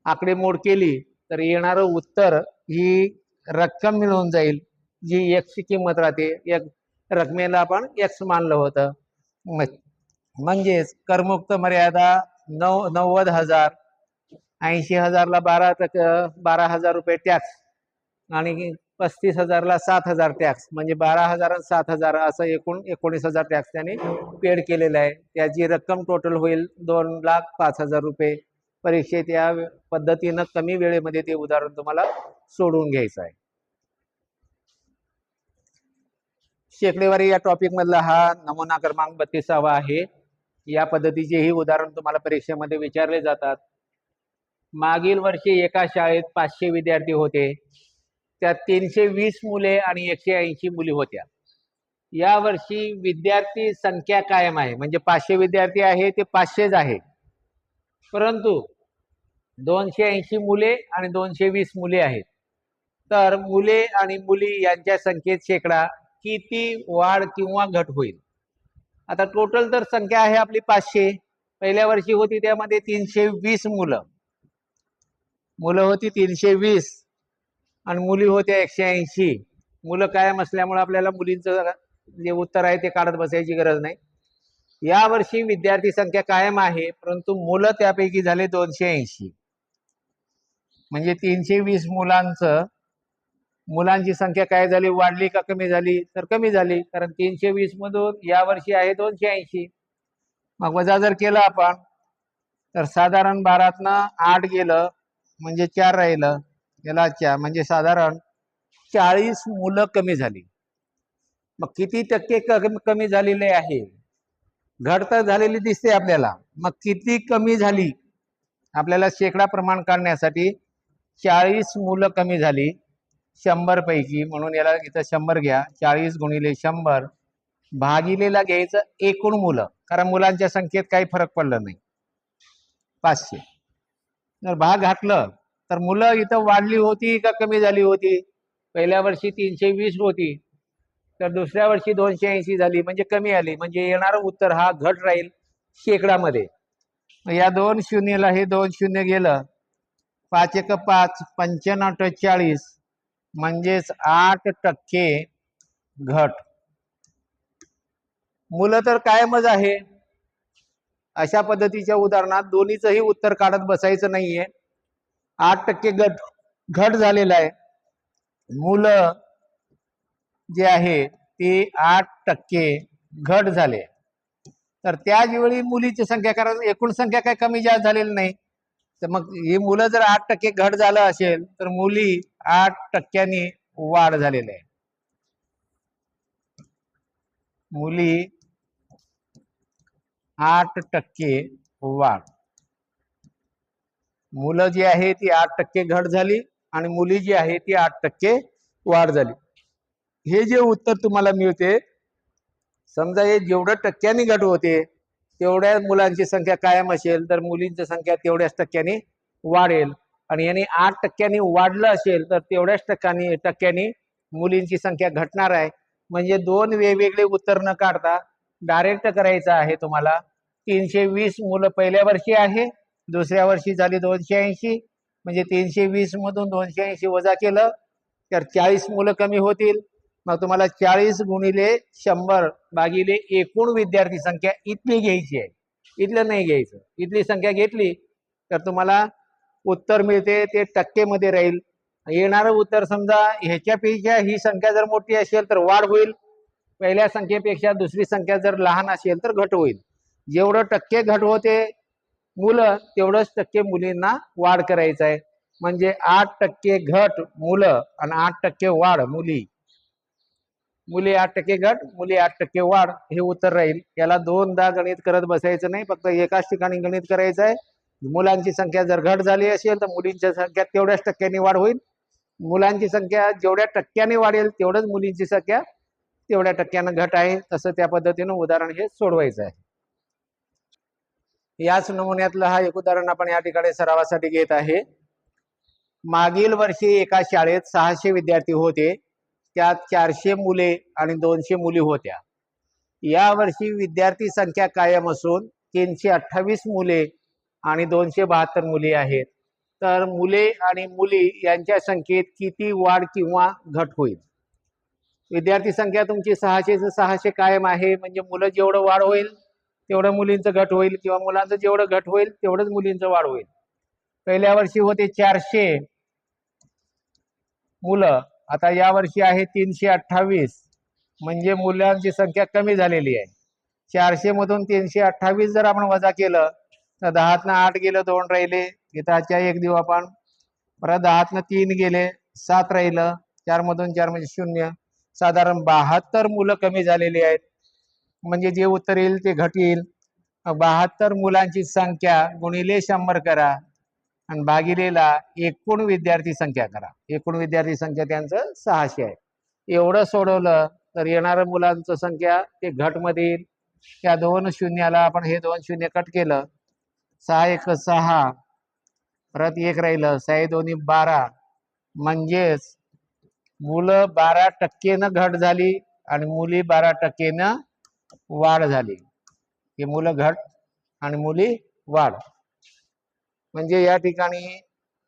आकडेमोड केली तर येणारं उत्तर ही रक्कम मिळून जाईल, जी एक्सची किंमत राहते. एक रकमेला आपण एक्स मानलं होतं. म्हणजेच करमुक्त मर्यादा 90,000. 80,000ला 12,000 रुपये टॅक्स आणि 35,000ला 7,000 टॅक्स, म्हणजे 12,000 आणि 7,000 असं एकूण 19,000 टॅक्स त्यांनी पेड केलेला आहे. त्याची रक्कम टोटल होईल 2,05,000 रुपये. परीक्षेत या पद्धतीनं कमी वेळेमध्ये ते उदाहरण तुम्हाला सोडवून घ्यायचं आहे. शेकडेवारी या टॉपिक मधला हा नमुना क्रमांक 32वा आहे. या पद्धतीचे ही उदाहरण तुम्हाला परीक्षेमध्ये विचारले जातात. मागील वर्षी एका शाळेत 500 विद्यार्थी होते, त्यात 320 मुले आणि 180 मुली होत्या. या वर्षी विद्यार्थी संख्या कायम आहे, म्हणजे 500 विद्यार्थी आहे ते 500च आहे, परंतु 280 मुले आणि 220 मुले आहेत. तर मुले आणि मुली यांच्या संख्येत शेकडा किती वाढ किंवा घट होईल? आता टोटल तर संख्या आहे आपली 500. पहिल्या वर्षी होती त्यामध्ये 320 मुलं होती 320 आणि मुली होत्या 180. मुलं कायम असल्यामुळे आपल्याला मुलींचं जे उत्तर आहे ते काढत बसायची गरज नाही. या वर्षी विद्यार्थी संख्या कायम आहे, परंतु मुलं त्यापैकी झाले 280. म्हणजे 320 मुलांची संख्या काय झाली, वाढली का कमी झाली? तर कमी झाली, कारण 320 मधून या वर्षी आहे 280. मग वजा जर केलं आपण तर साधारण 12तनं 8 गेलं म्हणजे 4 राहिलं, याला 4 म्हणजे साधारण 40 मुलं कमी झाली. मग किती टक्के कमी झालेले आहे? घट तर झालेली दिसते आपल्याला, मग किती कमी झाली? आपल्याला शेकडा प्रमाण काढण्यासाठी 40 मुलं कमी झाली 100 पैकी, म्हणून याला इथं 100 घ्या. 40 × 100 भागिलेला घ्यायचं एकूण मुलं, कारण मुलांच्या संख्येत काही फरक पडला नाही. 500 जर भाग घातलं तर मुलं इथं वाढली होती का कमी झाली होती? पहिल्या वर्षी 320 होती, तर दुसऱ्या वर्षी 280 झाली, म्हणजे कमी आली. म्हणजे येणारं उत्तर हा घट राहील शेकडामध्ये. या 2 शून्यला हे 2 शून्य गेलं, 5 × 5 95 × 40 म्हणजेच 8% घट. मुलं तर कायमच आहे. अशा पद्धतीच्या उदाहरणात दोन्हीचंही उत्तर काढत बसायचं नाहीये. 8% घट झालेला आहे. मुलं जे आहे ते 8% घट झाले. तर त्याच वेळी मुलीची संख्या, कारण एकूण संख्या काही कमी जास्त झालेली नाही, तर मग ही मुलं जर 8% घट झालं असेल तर मुली 8%नी वाढ झालेली आहे. मुली 8% वाढ. मुलं जी आहे ती 8% घट झाली आणि मुली जी आहे ती 8% वाढ झाली. हे जे उत्तर तुम्हाला मिळते, समजा हे जेवढं टक्क्यांनी घट होते तेवढ्या मुलांची संख्या कायम असेल तर मुलींची संख्या तेवढ्याच टक्क्यांनी वाढेल, आणि यांनी 8%नी वाढलं असेल तर तेवढ्याच टक्क्यांनी मुलींची संख्या घटणार आहे. म्हणजे दोन वेगवेगळे उत्तर न काढता डायरेक्ट करायचं आहे तुम्हाला. 320 मुलं पहिल्या वर्षी आहे, दुसऱ्या वर्षी झाली 280, म्हणजे 320 मधून 280 वजा केलं तर 40 मुलं कमी होतील. मग तुम्हाला 40 गुणिले 100 भागिले एकूण विद्यार्थी संख्या इतकी घ्यायची आहे, इथलं नाही घ्यायचं. इथली संख्या घेतली तर तुम्हाला उत्तर मिळते ते टक्केमध्ये राहील. येणारं उत्तर समजा ह्याच्यापेक्षा ही संख्या जर मोठी असेल तर वाढ होईल, पहिल्या संख्येपेक्षा दुसरी संख्या जर लहान असेल तर घट होईल. जेवढं टक्के घट होते मुलं तेवढंच टक्के मुलींना वाढ करायचं आहे. म्हणजे 8% घट मुलं आणि 8% वाढ मुली. मुली 8% घट, मुली 8% वाढ, हे उत्तर राहील. याला दोनदा गणित करत बसायचं नाही, फक्त एकाच ठिकाणी गणित करायचं आहे. मुलांची संख्या जर घट झाली असेल तर मुलींची संख्या तेवढ्याच टक्क्यांनी वाढ होईल. मुलांची संख्या जेवढ्या टक्क्याने वाढेल तेवढंच मुलींची संख्या तेवढ्या टक्क्यानं घट आहे. तसं त्या पद्धतीनं उदाहरण हे सोडवायचं आहे. याच नमुन्यातलं हा एक उदाहरण आपण या ठिकाणी सरावासाठी घेत आहे. मागील वर्षी एका शाळेत 600 विद्यार्थी होते, त्यात 400 मुले आणि 200 मुली होत्या. या वर्षी विद्यार्थी संख्या कायम असून 328 मुले आणि 272 मुली आहेत. तर मुले आणि मुली यांच्या संख्येत किती वाढ किंवा घट होईल? विद्यार्थी संख्या तुमची 600 कायम आहे, म्हणजे मुलं जेवढं वाढ होईल तेवढं मुलींचं घट होईल, किंवा मुलांचं जेवढं घट होईल तेवढंच मुलींचं वाढ होईल. पहिल्या वर्षी होते 400 मुलं, आता या वर्षी आहे 328, म्हणजे मुलांची संख्या कमी झालेली आहे. 400 मधून 328 जर आपण वजा केलं तर 10तनं 8 गेलं, 2 राहिले, इथं 1 देऊ आपण, परत 10तनं 3 गेले, 7 राहिलं, 4 मधून 4 म्हणजे 0. साधारण 72 मुलं कमी झालेली आहेत. म्हणजे जे उत्तर येईल ते घट येईल. 72 मुलांची संख्या गुणिले 100 करा आणि भागिलेला एकूण विद्यार्थी संख्या करा. एकूण विद्यार्थी संख्या त्यांचं 600 आहे. एवढं सोडवलं तर येणाऱ्या मुलांचं संख्या ते घट मध्ये येईल. त्या 2 शून्याला आपण हे 2 शून्य कट केलं, 6 1 6, परत 1 राहिलं, 6 2 12, म्हणजेच मुलं 12% घट झाली आणि मुली 12% वाढ झाली. हे मुलं घट आणि मुली वाढ, म्हणजे या ठिकाणी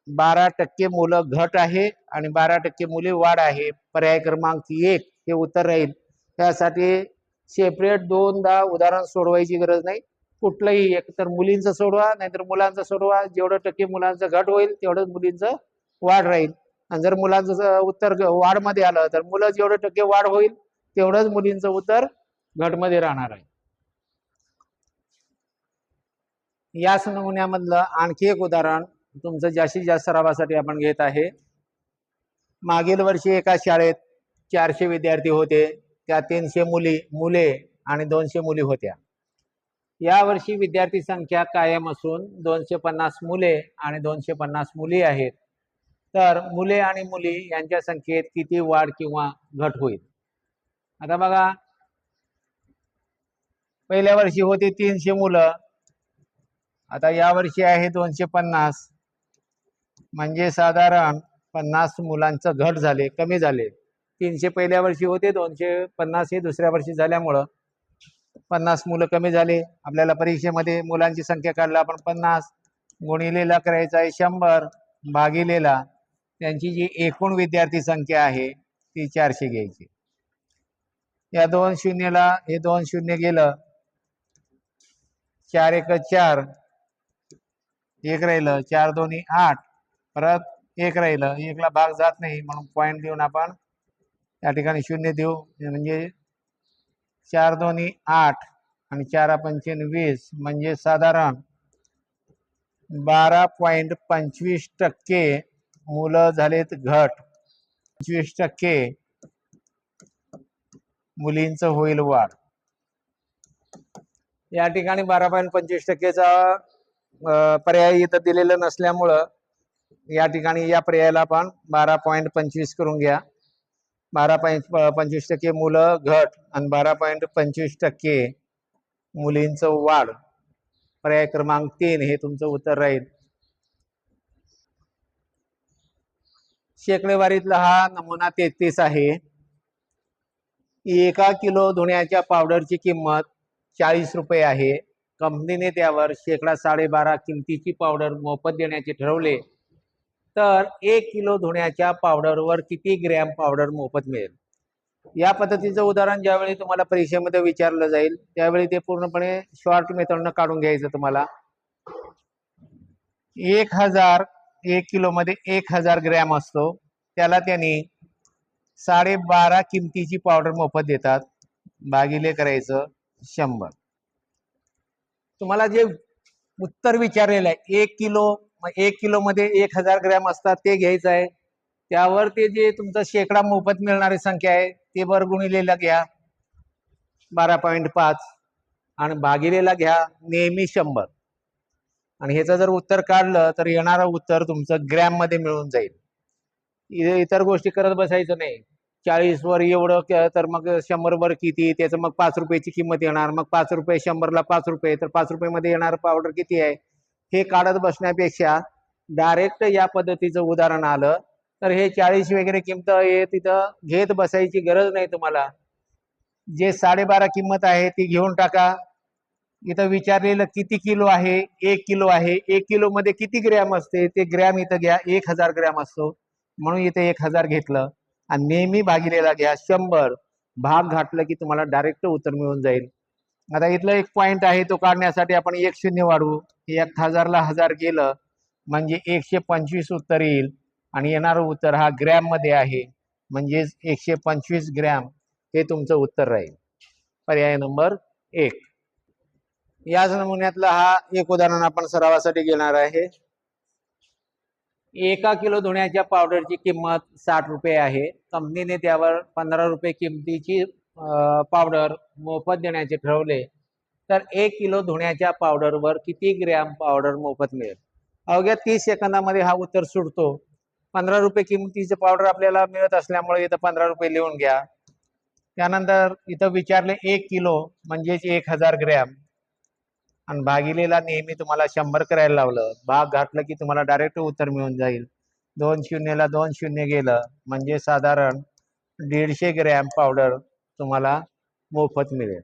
12% मुलं घट आहे आणि 12% मुली वाढ आहे. पर्याय क्रमांक 1 हे उत्तर राहील. त्यासाठी सेपरेट दोनदा उदाहरण सोडवायची गरज नाही. कुठलंही एक तर मुलींचं सोडवा नाहीतर मुलांचं सोडवा. जेवढं टक्के मुलांचं घट होईल तेवढंच मुलींचं वाढ राहील. आणि जर मुलांचं उत्तर वाढ मध्ये आलं तर मुलं जेवढं टक्के वाढ होईल तेवढंच मुलींचं उत्तर घट मध्ये राहणार आहे. याच नमुन्यामधलं आणखी एक उदाहरण तुमचं जास्तीत जास्त सरावासाठी आपण घेत आहे. मागील वर्षी एका शाळेत 400 विद्यार्थी होते, त्या 300 मुले आणि 200 मुली होत्या. या वर्षी विद्यार्थी संख्या कायम असून 250 मुले आणि 250 मुली आहेत. तर मुले आणि मुली यांच्या संख्येत किती वाढ किंवा घट होईल? आता बघा, पहिल्या वर्षी होते 300 मुलं, आता या वर्षी आहे 250, म्हणजे साधारण 50 मुलांचं घट झाले, कमी झाले. 300 पहिल्या वर्षी होते, 250 हे दुसऱ्या वर्षी झाल्यामुळं 50 मुलं कमी झाले. आपल्याला परीक्षेमध्ये मुलांची संख्या काढला आपण 50, गुणिलेला करायचा आहे 100, भागिलेला त्यांची जी एकूण विद्यार्थी संख्या आहे ती 400 घ्यायची. या 2 शून्यला हे 2 शून्य गेलं, 4 एक 4, 1 राहिलं, 4 दोन्ही 8, परत 1 राहिलं, 1 ला भाग जात नाही म्हणून पॉईंट देऊन आपण या ठिकाणी 0 देऊ. म्हणजे 4 दोन्ही 8 आणि 4 पंचेन 20, म्हणजे साधारण 12.25% मुलं झालेत घट. 25% मुलींचं होईल वाढ. या ठिकाणी 12.25%चा पर्याय इथं दिलेलं नसल्यामुळं या ठिकाणी या पर्यायाला आपण 12.25 करून घ्या. 12.25% मुलं घट आणि 12.25% मुलींचं वाढ. पर्याय क्रमांक 3 हे तुमचं उत्तर राहील. शेकडेवारीतला हा नमुना 33 आहे. 1 किलो धुण्याच्या पावडरची किंमत 40 रुपये आहे. कंपनीने त्यावर 12.5% किमतीची पावडर मोफत देण्याचे ठरवले, तर 1 किलो धुण्याच्या पावडरवर किती ग्रॅम पावडर मोफत मिळेल? या पद्धतीचं उदाहरण ज्यावेळी तुम्हाला परीक्षेमध्ये विचारलं जाईल त्यावेळी ते पूर्णपणे शॉर्ट मेथडनं काढून घ्यायचं. तुम्हाला 1 किलो मध्ये 1000 ग्रॅम असतो, त्याला त्यांनी 12.5 किमतीची पावडर मोफत देतात, भागिले करायचं 100. तुम्हाला जे उत्तर विचारलेलं आहे 1 किलो मध्ये 1000 ग्रॅम असतात ते घ्यायचं आहे. त्यावर ते जे तुमचं शेकडा मोफत मिळणारी संख्या आहे ते वर गुणिलेला घ्या 12.5 आणि भागिलेला घ्या नेहमी 100. आणि ह्याचं जर उत्तर काढलं तर येणारं उत्तर तुमचं ग्रॅम मध्ये मिळून जाईल. इतर गोष्टी करत बसायचं नाही. 40 वर एवढं तर मग 100 वर किती, त्याचं मग 5 रुपयाची किंमत येणार, मग 5 रुपये 100ला 5 रुपये, तर 5 रुपये मध्ये येणार पावडर किती आहे हे काढत बसण्यापेक्षा डायरेक्ट या पद्धतीचं उदाहरण आलं तर हे 40 वगैरे किंमत हे तिथं घेत बसायची गरज नाही तुम्हाला. जे 12.5 किंमत आहे ती घेऊन टाका. इथं विचारलेलं किती किलो आहे, 1 किलो आहे. 1 किलो मध्ये किती ग्रॅम असते ते ग्रॅम इथं घ्या, 1000 ग्रॅम असतो म्हणून इथे 1000 घेतलं आणि नेहमी भागिलेला घ्या 100. भाग घातलं की तुम्हाला डायरेक्ट उत्तर मिळून जाईल. आता इथलं एक पॉइंट आहे तो काढण्यासाठी आपण 1 शून्य वाढवू. 1000ला 1000 गेलं म्हणजे 125 उत्तर येईल आणि येणारं उत्तर हा ग्रॅम मध्ये आहे, म्हणजेच 125 ग्रॅम हे तुमचं उत्तर राहील. पर्याय नंबर 1. याच नमुन्यातला हा एक उदाहरण आपण सरावासाठी घेणार आहे. 1 किलो धुण्याच्या पावडरची किंमत 60 रुपये आहे. कंपनीने त्यावर 15 रुपये किमतीची पावडर मोफत देण्याचे ठरवले, तर 1 किलो धुण्याच्या पावडरवर किती ग्रॅम पावडर मोफत मिळेल? अवघ्या 30 सेकंदामध्ये हा उत्तर सुटतो. 15 रुपये किमतीचे पावडर आपल्याला मिळत असल्यामुळे इथं 15 रुपये लिहून घ्या. त्यानंतर इथं विचारले 1 किलो म्हणजेच 1000 ग्रॅम आणि भागिलेला नेहमी तुम्हाला 100 करायला लावलं. भाग घातलं की तुम्हाला डायरेक्ट उत्तर मिळून जाईल. 2 शून्यला 2 शून्य गेलं म्हणजे साधारण 150 ग्रॅम पावडर तुम्हाला मोफत मिळेल.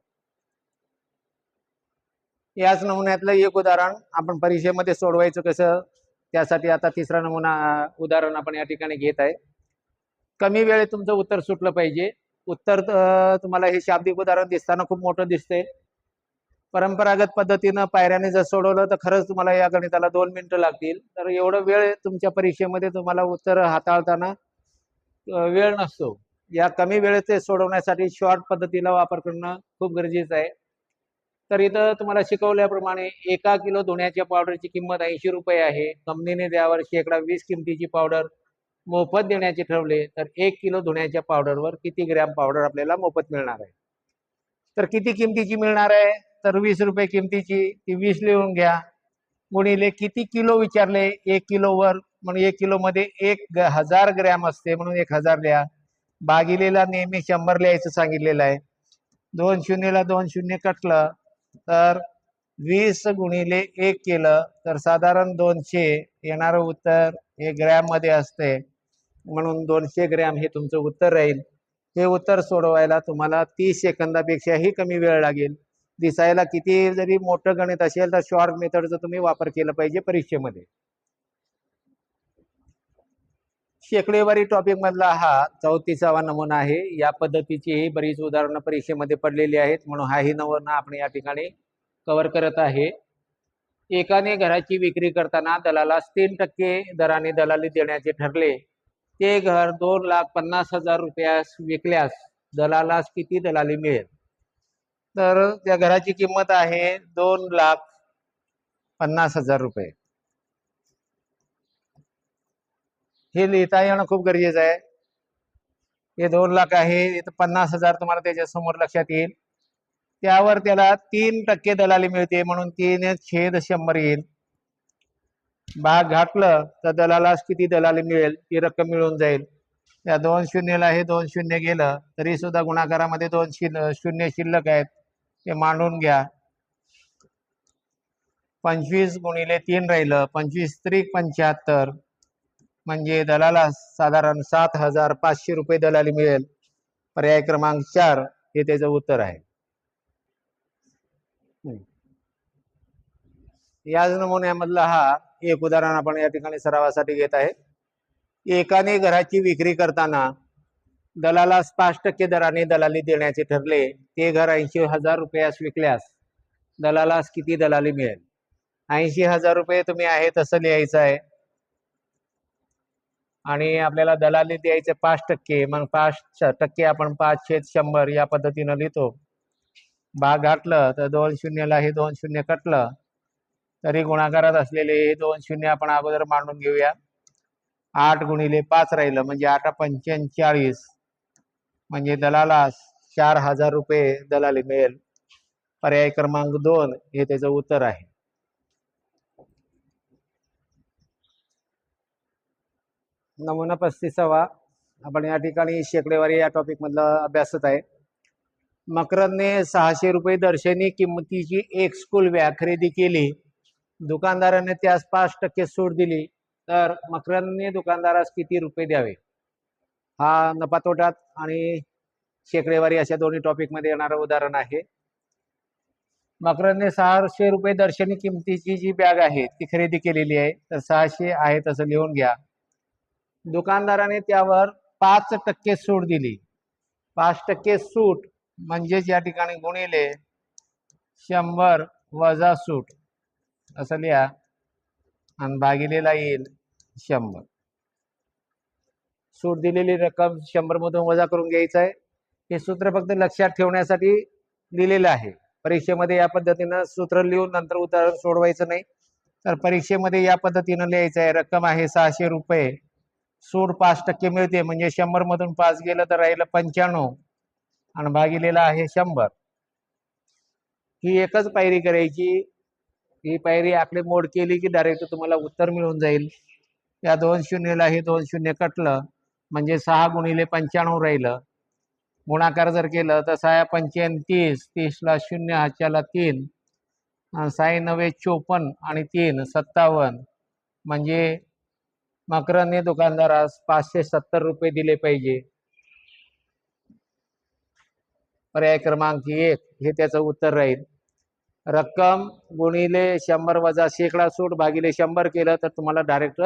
याच नमुन्यातलं एक उदाहरण आपण परीक्षेमध्ये सोडवायचं कसं, त्यासाठी आता तिसरा नमुना उदाहरण आपण या ठिकाणी घेत आहे. कमी वेळेत तुमचं उत्तर सुटलं पाहिजे. उत्तर तुम्हाला हे शाब्दिक उदाहरण दिसताना खूप मोठं दिसते. परंपरागत पद्धतीनं पायऱ्याने जर सोडवलं तर खरंच तुम्हाला या गणिताला 2 मिनिटं लागतील. तर एवढं वेळ तुमच्या परीक्षेमध्ये तुम्हाला उत्तर हाताळताना वेळ नसतो. या कमी वेळेत ते सोडवण्यासाठी शॉर्ट पद्धतीला वापर करणं खूप गरजेचं आहे. तर इथं तुम्हाला शिकवल्याप्रमाणे 1 किलो धुण्याच्या पावडरची किंमत 80 रुपये आहे. कंपनीने त्यावर 20% किमतीची पावडर मोफत देण्याचे ठरवले, तर 1 किलो धुण्याच्या पावडरवर किती ग्रॅम पावडर आपल्याला मोफत मिळणार आहे? तर किती किमतीची मिळणार आहे? तर 20 रुपये किमतीची, ती 20 लिहून घ्या. गुणिले किती किलो विचारले 1 किलोवर, म्हणून 1 किलो मध्ये 1000 ग्रॅम असते म्हणून 1000 लिहा. भागिलेला नेहमी 100 लिहायचं सांगितलेलं आहे. 2 शून्यला 2 शून्य कटलं तर 20 गुणिले 1 केलं तर साधारण 200. येणारं उत्तर हे ग्रॅम मध्ये असते म्हणून 200 ग्रॅम हे तुमचं उत्तर राहील. हे उत्तर सोडवायला तुम्हाला 30 सेकंदापेक्षाही कमी वेळ लागेल. दिसायला किती जरी मोठं गणित असेल तर शॉर्ट मेथडचा तुम्ही वापर केला पाहिजे परीक्षेमध्ये. शेकडेवारी टॉपिक मधला हा 34वा नमुना आहे। या पद्धतीची बरीच उदाहरणं परीक्षेमध्ये पडलेली आहेत, म्हणून हाही नमुना आपण या ठिकाणी कव्हर करत आहे। एकाने घराची विक्री करताना दलालास 3% दराने दलाली देण्याचे ठरले। ते घर 2,50,000 रुपयास विकल्यास दलालास किती दलाली मिळेल? तर त्या घराची किंमत आहे 2,50,000 रुपये। हे लिहिता येणं खूप गरजेचं आहे। हे 2 लाख आहे, इथं 50,000 तुम्हाला त्याच्या समोर लक्षात येईल। त्यावर त्याला 3% दलाली मिळते, म्हणून 3/100 येईल। भाग घातलं तर दलालास किती दलाली मिळेल ती रक्कम मिळून जाईल। या 2 शून्यला हे 2 शून्य गेलं तरी सुद्धा गुणाकारामध्ये 2 शून्य शिल्लक आहेत, ते मांडून घ्या। 25 गुणिले 3 राहिलं, 25 त्रिक 75, म्हणजे दलालास साधारण 7,500 रुपये दलाली मिळेल। पर्याय क्रमांक 4 हे त्याचं उत्तर आहे। याच नमुन्यामधला हा एक उदाहरण आपण या ठिकाणी सरावासाठी घेत आहे। एकाने घराची विक्री करताना दलालास 5% दराने दलाली देण्याचे ठरले। ते घर 80,000 रुपयास विकल्यास दलालास किती दलाली मिळेल? 80,000 रुपये तुम्ही आहे तसं लिहायचं आहे आणि आपल्याला दलाली द्यायचे 5%, मग 5% आपण 5/100 या पद्धतीनं लिहितो। भाग घातलं तर 2 शून्यला हे 2 शून्य कटलं तरी गुणाकारात असलेले हे 2 शून्य आपण अगोदर मांडून घेऊया। 8 गुणिले 5 राहिलं, म्हणजे 8×5 = 45, म्हणजे दलालास 4,000 रुपये दलाली मिळेल। पर्याय क्रमांक 2 हे त्याचं उत्तर आहे। नमुना 35वा आपण या ठिकाणी शेकडेवारी या टॉपिक मधला अभ्यासत आहे। मकरंदने 600 रुपये दर्शनी किंमतीची एक स्कूल बॅग खरेदी केली। दुकानदाराने त्यास 5% सूट दिली, तर मकरंदने दुकानदारास किती रुपये द्यावे? हा नफा तोटात आणि शेकडेवारी अशा दोन्ही टॉपिक मध्ये येणारं उदाहरण आहे। मकरंदने 600 रुपये दर्शनी किंमतीची जी बॅग आहे ती खरेदी केलेली आहे, तर 600 आहे तसं लिहून घ्या। दुकानदाराने त्यावर 5% सूट दिली। 5% सूट म्हणजे या ठिकाणी गुणिले 100 वजा सूट असं लिहा आणि भागिलेला येईल 100। सूट दिलेली रक्कम 100 मधून वजा करून घ्यायचं आहे। हे सूत्र फक्त लक्षात ठेवण्यासाठी लिहिलेलं आहे। परीक्षेमध्ये या पद्धतीनं सूत्र लिहून नंतर उदाहरण सोडवायचं नाही, तर परीक्षेमध्ये या पद्धतीनं लिहायचं आहे। रक्कम आहे 600 रुपये, सूट 5% मिळते, म्हणजे 100 मधून 5 गेलं तर राहिलं 95 आणि भागिलेला आहे 100। ही एकच पायरी करायची। ही पायरी आकडे मोड केली की डायरेक्ट तुम्हाला उत्तर मिळून जाईल। या 2 शून्यला हे 2 शून्य कटलं, म्हणजे 6 गुणिले 95 राहिलं। गुणाकार जर केलं तर 6×5 = 30, 30ला 0 हाच्याला 3, 6×9 = 54 आणि 3 57, म्हणजे मकरंदने दुकानदारास 570 रुपये दिले पाहिजे। पर्याय क्रमांक 1 हे त्याचं उत्तर राहील। रक्कम गुणिले 100 वजा शेकडा सूट भागिले 100 केलं तर तुम्हाला डायरेक्ट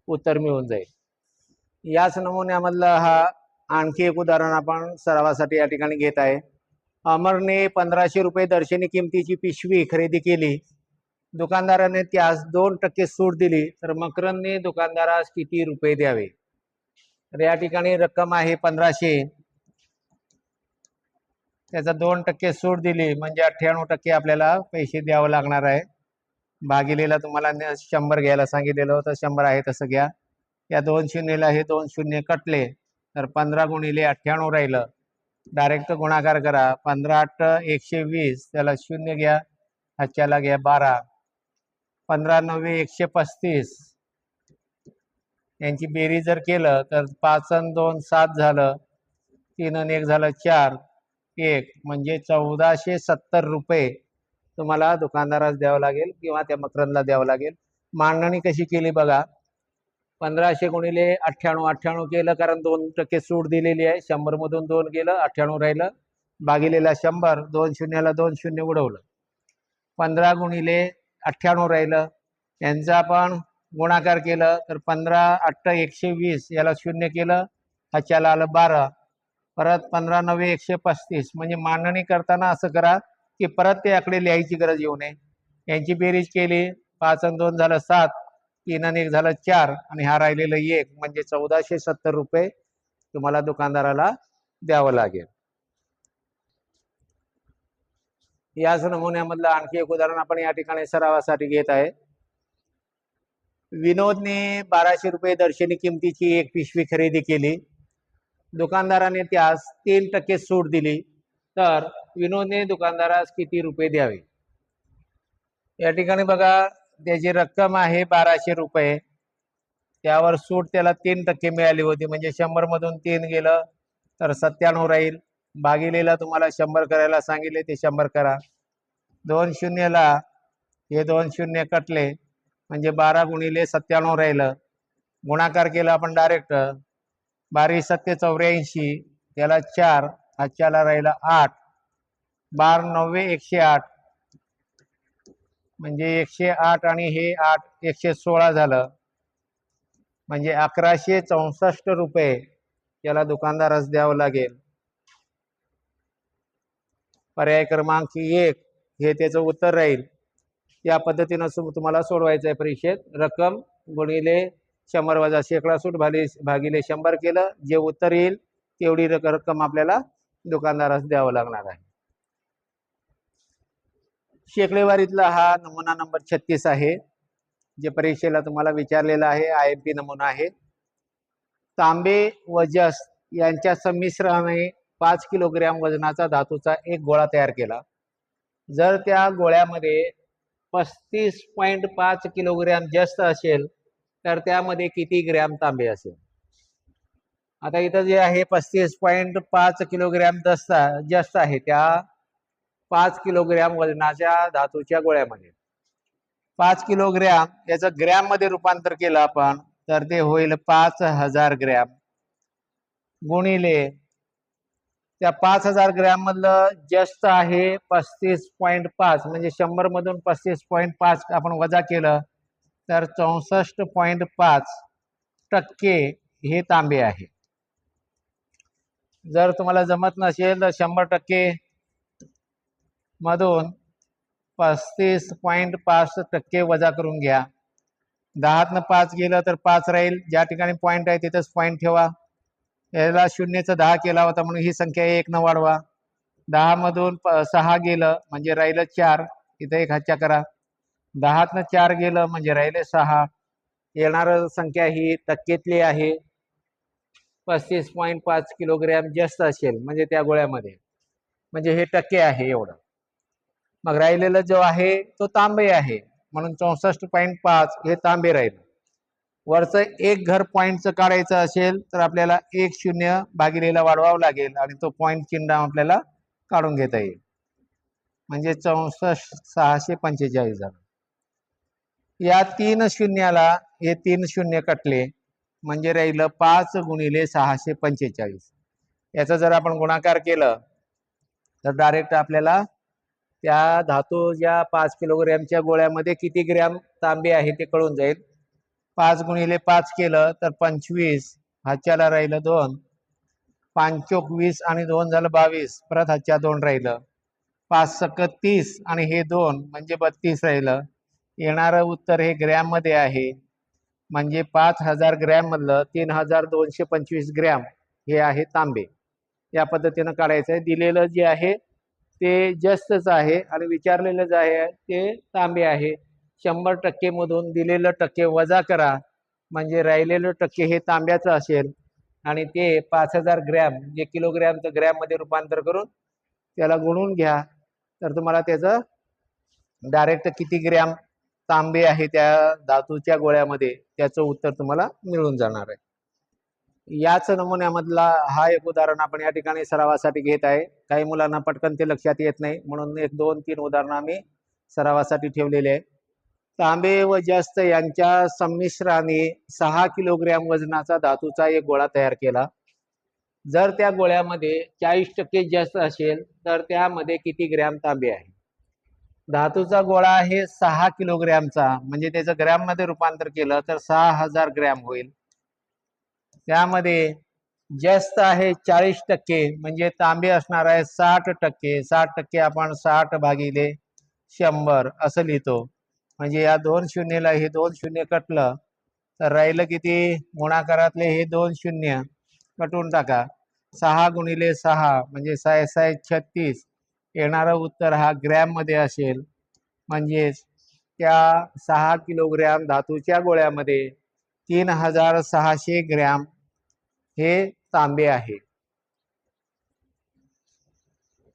उत्तर मिळून जाईल। याच नमुन्यामधलं हा आणखी एक उदाहरण आपण सरावासाठी या ठिकाणी घेत आहे। अमरने 1500 रुपये दर्शनी किंमतीची पिशवी खरेदी केली। दुकानदाराने त्यास 2% सूट दिली, तर मकरंदने दुकानदारास किती रुपये द्यावे? तर या ठिकाणी रक्कम आहे 1500, त्याचा 2% सूट दिली, म्हणजे 98% आपल्याला पैसे द्यावं लागणार आहे। भागिलेला तुम्हाला 100 घ्यायला सांगितलेलं होतं, 100 आहे तसं घ्या। या 2 शून्यला हे 2 शून्य कटले, तर 15 गुणिले 98 राहिलं। डायरेक्ट गुणाकार करा। 15×8 = 120, त्याला 0 घ्या, हाच्याला घ्या 12, 15×9 = 135, यांची बेरीज जर केलं तर 5 आणि 2 7 झालं, 3 आणि 1 झालं 4, 1, म्हणजे 1470 रुपये तुम्हाला दुकानदारास द्यावं लागेल किंवा त्या मकरंदला द्यावं लागेल। मांडणी कशी केली बघा। 1500 गुणिले 98, 98 केलं कारण 2% सूट दिलेली आहे। 100 मधून 2 गेलं, 98 राहिलं, भागिलेला 100, 2 शून्याला 2 शून्य उडवलं, 15 गुणिले 98 राहिलं। यांचा आपण गुणाकार केलं तर 15 8 120, याला 0 केलं ह्याच्याला आलं 12, परत 15 9 135. म्हणजे मांडणी करताना असं करा की परत ते आकडे लिहायची गरज येऊ नये. यांची बेरीज केली, 5 आणि 2 झालं 7, 3 आणि 1 झालं 4, आणि हा राहिलेलं 1, म्हणजे 1470 रुपये तुम्हाला दुकानदाराला द्यावं लागेल. याच नमुन्यामधलं आणखी एक उदाहरण आपण या ठिकाणी सरावासाठी घेत आहे. विनोदने 1200 रुपये दर्शनी किमतीची एक पिशवी खरेदी केली. दुकानदाराने त्यास 3% सूट दिली, तर विनोदने दुकानदारास किती रुपये द्यावे? या ठिकाणी बघा, त्याची रक्कम आहे 1200 रुपये, त्यावर सूट त्याला 3% मिळाली होती, म्हणजे 100 मधून 3 गेलं तर 97 राहील. भागिलेला तुम्हाला 100 करायला सांगितले, ते 100 करा. 2 शून्यला हे 2 शून्य कटले, म्हणजे 12 गुणिले 97 राहिलं. गुणाकार केला आपण डायरेक्ट, 12 7 84, त्याला 4, हाच्याला राहिला 8, 12 9 108, म्हणजे 108 आणि हे 8 116 झालं, म्हणजे 1164 रुपये त्याला दुकानदारास द्यावं लागेल. पर्याय क्रमांक 1 हे त्याचं उत्तर राहील. या पद्धतीनं तुम्हाला सोडवायचं आहे परीक्षेत. रक्कम गुणिले 100 वजा शेकडा सूट भागिले 100 केलं, जे उत्तर येईल तेवढी रक्कम आपल्याला दुकानदारास द्यावं लागणार आहे. शेकडेवारीतला हा नमुना नंबर 36 आहे, जे परीक्षेला तुम्हाला विचारलेला आहे. IMP नमुना आहे. तांबे व जस यांच्या संमिश्रणाने 5 किलोग्रॅम वजनाचा धातूचा एक गोळा तयार केला. जर त्या गोळ्यामध्ये 35.5 किलोग्रॅम जस्त असेल, तर त्यामध्ये किती ग्रॅम तांबे असेल? आता इथं जे आहे 35.5 किलोग्रॅम जस्त आहे, त्या 5 किलोग्रॅम वजनाच्या धातूच्या गोळ्यामध्ये 5 किलोग्रॅम याचं ग्रॅम मध्ये रूपांतर केलं आपण, तर ते होईल 5000 ग्रॅम, गुणिले त्या 5000 ग्रॅम मधलं जस्त आहे 35.5, म्हणजे 100 मधून 35.5 आपण वजा केलं तर 64.5% हे तांबे आहे. जर तुम्हाला जमत नसेल तर 100% मधून 35.5% वजा करून घ्या. 10 5 गेलं तर 5 राहील. ज्या ठिकाणी पॉईंट आहे तिथंच पॉईंट ठेवा. याला 0चं 10 केला होता म्हणून ही संख्या 1 न वाढवा. 10 मधून 6 गेलं म्हणजे राहिलं 4, इथं एक हाच्या करा. 10 4 गेलं म्हणजे राहिले 6. येणार संख्या ही टक्केतली आहे. 35.5 किलोग्रॅम जास्त असेल म्हणजे त्या गोळ्यामध्ये, म्हणजे हे टक्के आहे एवढं. मग राहिलेलं जो आहे तो तांबे आहे, म्हणून 64.5 हे तांबे राहील. वरचं एक घर पॉईंटचं काढायचं असेल तर आपल्याला 1 0 भागिलेला वाढवावं लागेल, आणि तो पॉईंट चिन्ह आपल्याला काढून घेता येईल, म्हणजे 64,645 झालं. या 3 शून्याला हे 3 शून्य कटले, म्हणजे राहिलं 5 गुणिले 645. याचा जर आपण गुणाकार केलं तर डायरेक्ट आपल्याला त्या धातूच्या 5 किलोग्रॅमच्या गोळ्यामध्ये किती ग्रॅम तांबे आहे ते कळून जाईल. 5 गुणिले 5 केलं तर 25, हाच्याला राहिलं 2, 5 चोक 20 आणि 2 झालं 22, परत हाच्या 2 राहिलं, 5 सक 30 आणि हे 2 म्हणजे 32 राहिलं. येणारं उत्तर हे ग्रॅम मध्ये आहे, म्हणजे 5000 ग्रॅम मधलं 3225 ग्रॅम हे आहे तांबे. या पद्धतीनं काढायचं आहे. दिलेलं जे आहे ते जास्तच आहे आणि विचारलेलं जे आहे ते तांबे आहे. 100% मधून दिलेलं टक्के वजा करा, म्हणजे राहिलेलं टक्के हे तांब्याचं असेल, आणि ते 5000 ग्रॅम जे किलोग्रॅमचं ग्रॅम मध्ये रूपांतर करून त्याला गुणून घ्या, तर तुम्हाला त्याचं डायरेक्ट किती ग्रॅम तांबे आहे त्या धातूच्या गोळ्यामध्ये त्याचं उत्तर तुम्हाला मिळून जाणार आहे. याच नमुन्यामधला हा एक उदाहरण आपण या ठिकाणी सरावासाठी घेत आहे. काही मुलांना पटकन ते लक्षात येत नाही, म्हणून 1 2 3 उदाहरणं आम्ही सरावासाठी ठेवलेले आहे. तांबे व जस्त यांच्या संमिश्राने 6 किलोग्रॅम वजनाचा धातूचा एक गोळा तयार केला. जर त्या गोळ्यामध्ये 40% जस्त असेल तर त्यामध्ये किती ग्रॅम तांबे आहे? धातूचा गोळा आहे 6 किलोग्रॅमचा, म्हणजे त्याचं ग्रॅम मध्ये रूपांतर केलं तर 6000 ग्रॅम होईल. त्यामध्ये जास्त आहे 40%, म्हणजे तांबे असणार आहे 60%. 60% आपण 60 भागिले 100 असं लिहितो. म्हणजे या 2 शून्यला हे 2 शून्य कटलं तर राहिलं किती? गुणाकारातले हे 2 शून्य कटवून टाका. 6 गुणिले 6 म्हणजे 6 6 36. येणारं उत्तर हा ग्रॅम मध्ये असेल. म्हणजेच त्या 6 किलोग्रॅम धातूच्या गोळ्यामध्ये 3600 ग्रॅम हे तांबे आहे.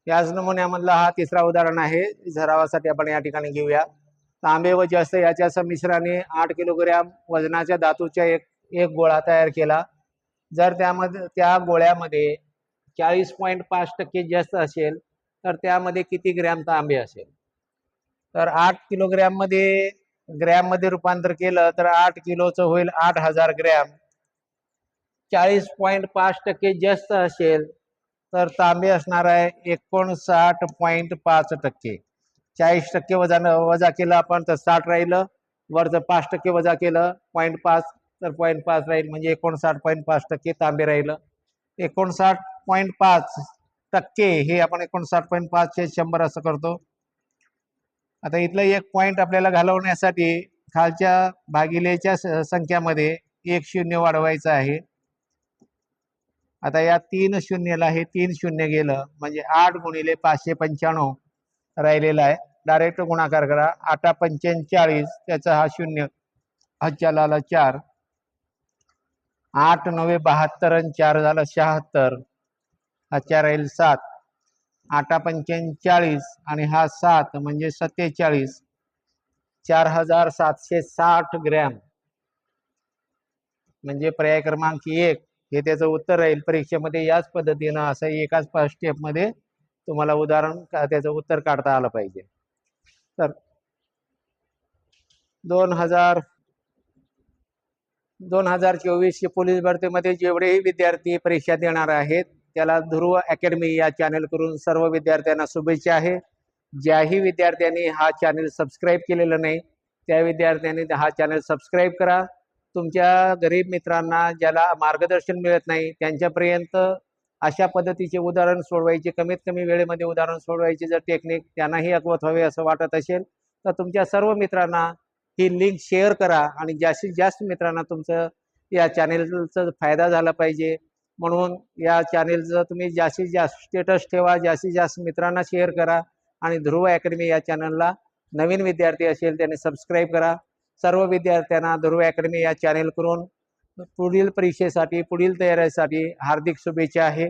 याच नमुन्यामधला हा तिसरा उदाहरण आहे. सरावासाठी आपण या ठिकाणी घेऊया. तांबे व जस्त याच्या संमिश्राने 8 किलोग्रॅम वजनाच्या धातूच्या एक गोळा तयार केला. जर त्या गोळ्यामध्ये 40.5% जस्त असेल तर त्यामध्ये किती ग्रॅम तांबे असेल? तर 8 किलोग्रॅम मध्ये ग्रॅम मध्ये रूपांतर केलं तर 8 किलोचं होईल 8000 ग्रॅम. 40.5% जास्त असेल तर तांबे असणार आहे 59.5%. 40% वजा केलं आपण तर 60 राहिलं. वरचं 5% वजा केलं 0.5 तर 0.5 राहील, म्हणजे 59.5% तांबे राहिलं. 59.5% हे आपण 59.5 100 असं करतो. आता इथलं एक पॉइंट आपल्याला घालवण्यासाठी खालच्या भागिलेच्या संख्यामध्ये 1 शून्य वाढवायचं आहे. आता या 3 शून्यला हे 3 शून्य गेलं म्हणजे 8 गुणिले 595 राहिलेला आहे. डायरेक्ट गुणाकार करा. 8 45, त्याचा हा शून्य हातच्या आला 4. 8 9 72 आणि 4 झालं 76. हा 4 राहील 7. 8 45 आणि हा 7 म्हणजे 47. 4760 ग्रॅम म्हणजे पर्याय क्रमांक 1 हे त्याचं उत्तर राहील. परीक्षेमध्ये याच पद्धतीनं असं एकाच स्टेप मध्ये तुम्हाला उदाहरण त्याचं उत्तर काढता आलं पाहिजे. तर 2024 पोलीस भरतीमध्ये जेवढेही विद्यार्थी परीक्षा देणार आहेत त्याला ध्रुव अकॅडमी या चॅनल करून सर्व विद्यार्थ्यांना शुभेच्छा आहे. ज्याही विद्यार्थ्यांनी हा चॅनल सबस्क्राईब केलेलं नाही त्या विद्यार्थ्यांनी हा चॅनल सबस्क्राईब करा. तुमच्या गरीब मित्रांना ज्याला मार्गदर्शन मिळत नाही त्यांच्यापर्यंत अशा पद्धतीचे उदाहरण सोडवायचे, कमीत कमी वेळेमध्ये उदाहरण सोडवायचे जर टेक्निक त्यांनाही अवगत व्हावे असं वाटत असेल तर तुमच्या सर्व मित्रांना ही लिंक शेअर करा आणि जास्तीत जास्त मित्रांना तुमचं या चॅनेलचा फायदा झाला पाहिजे. म्हणून या चॅनेलचं तुम्ही जास्तीत जास्त स्टेटस ठेवा, जास्तीत जास्त मित्रांना शेअर करा आणि ध्रुव अकॅडमी या चॅनलला नवीन विद्यार्थी असेल त्यांनी सबस्क्राईब करा. सर्व विद्यार्थ्यांना ध्रुव अकॅडमी या चॅनेल करून पुढील परीक्षेसाठी पुढील तयारीसाठी हार्दिक शुभेच्छा आहे.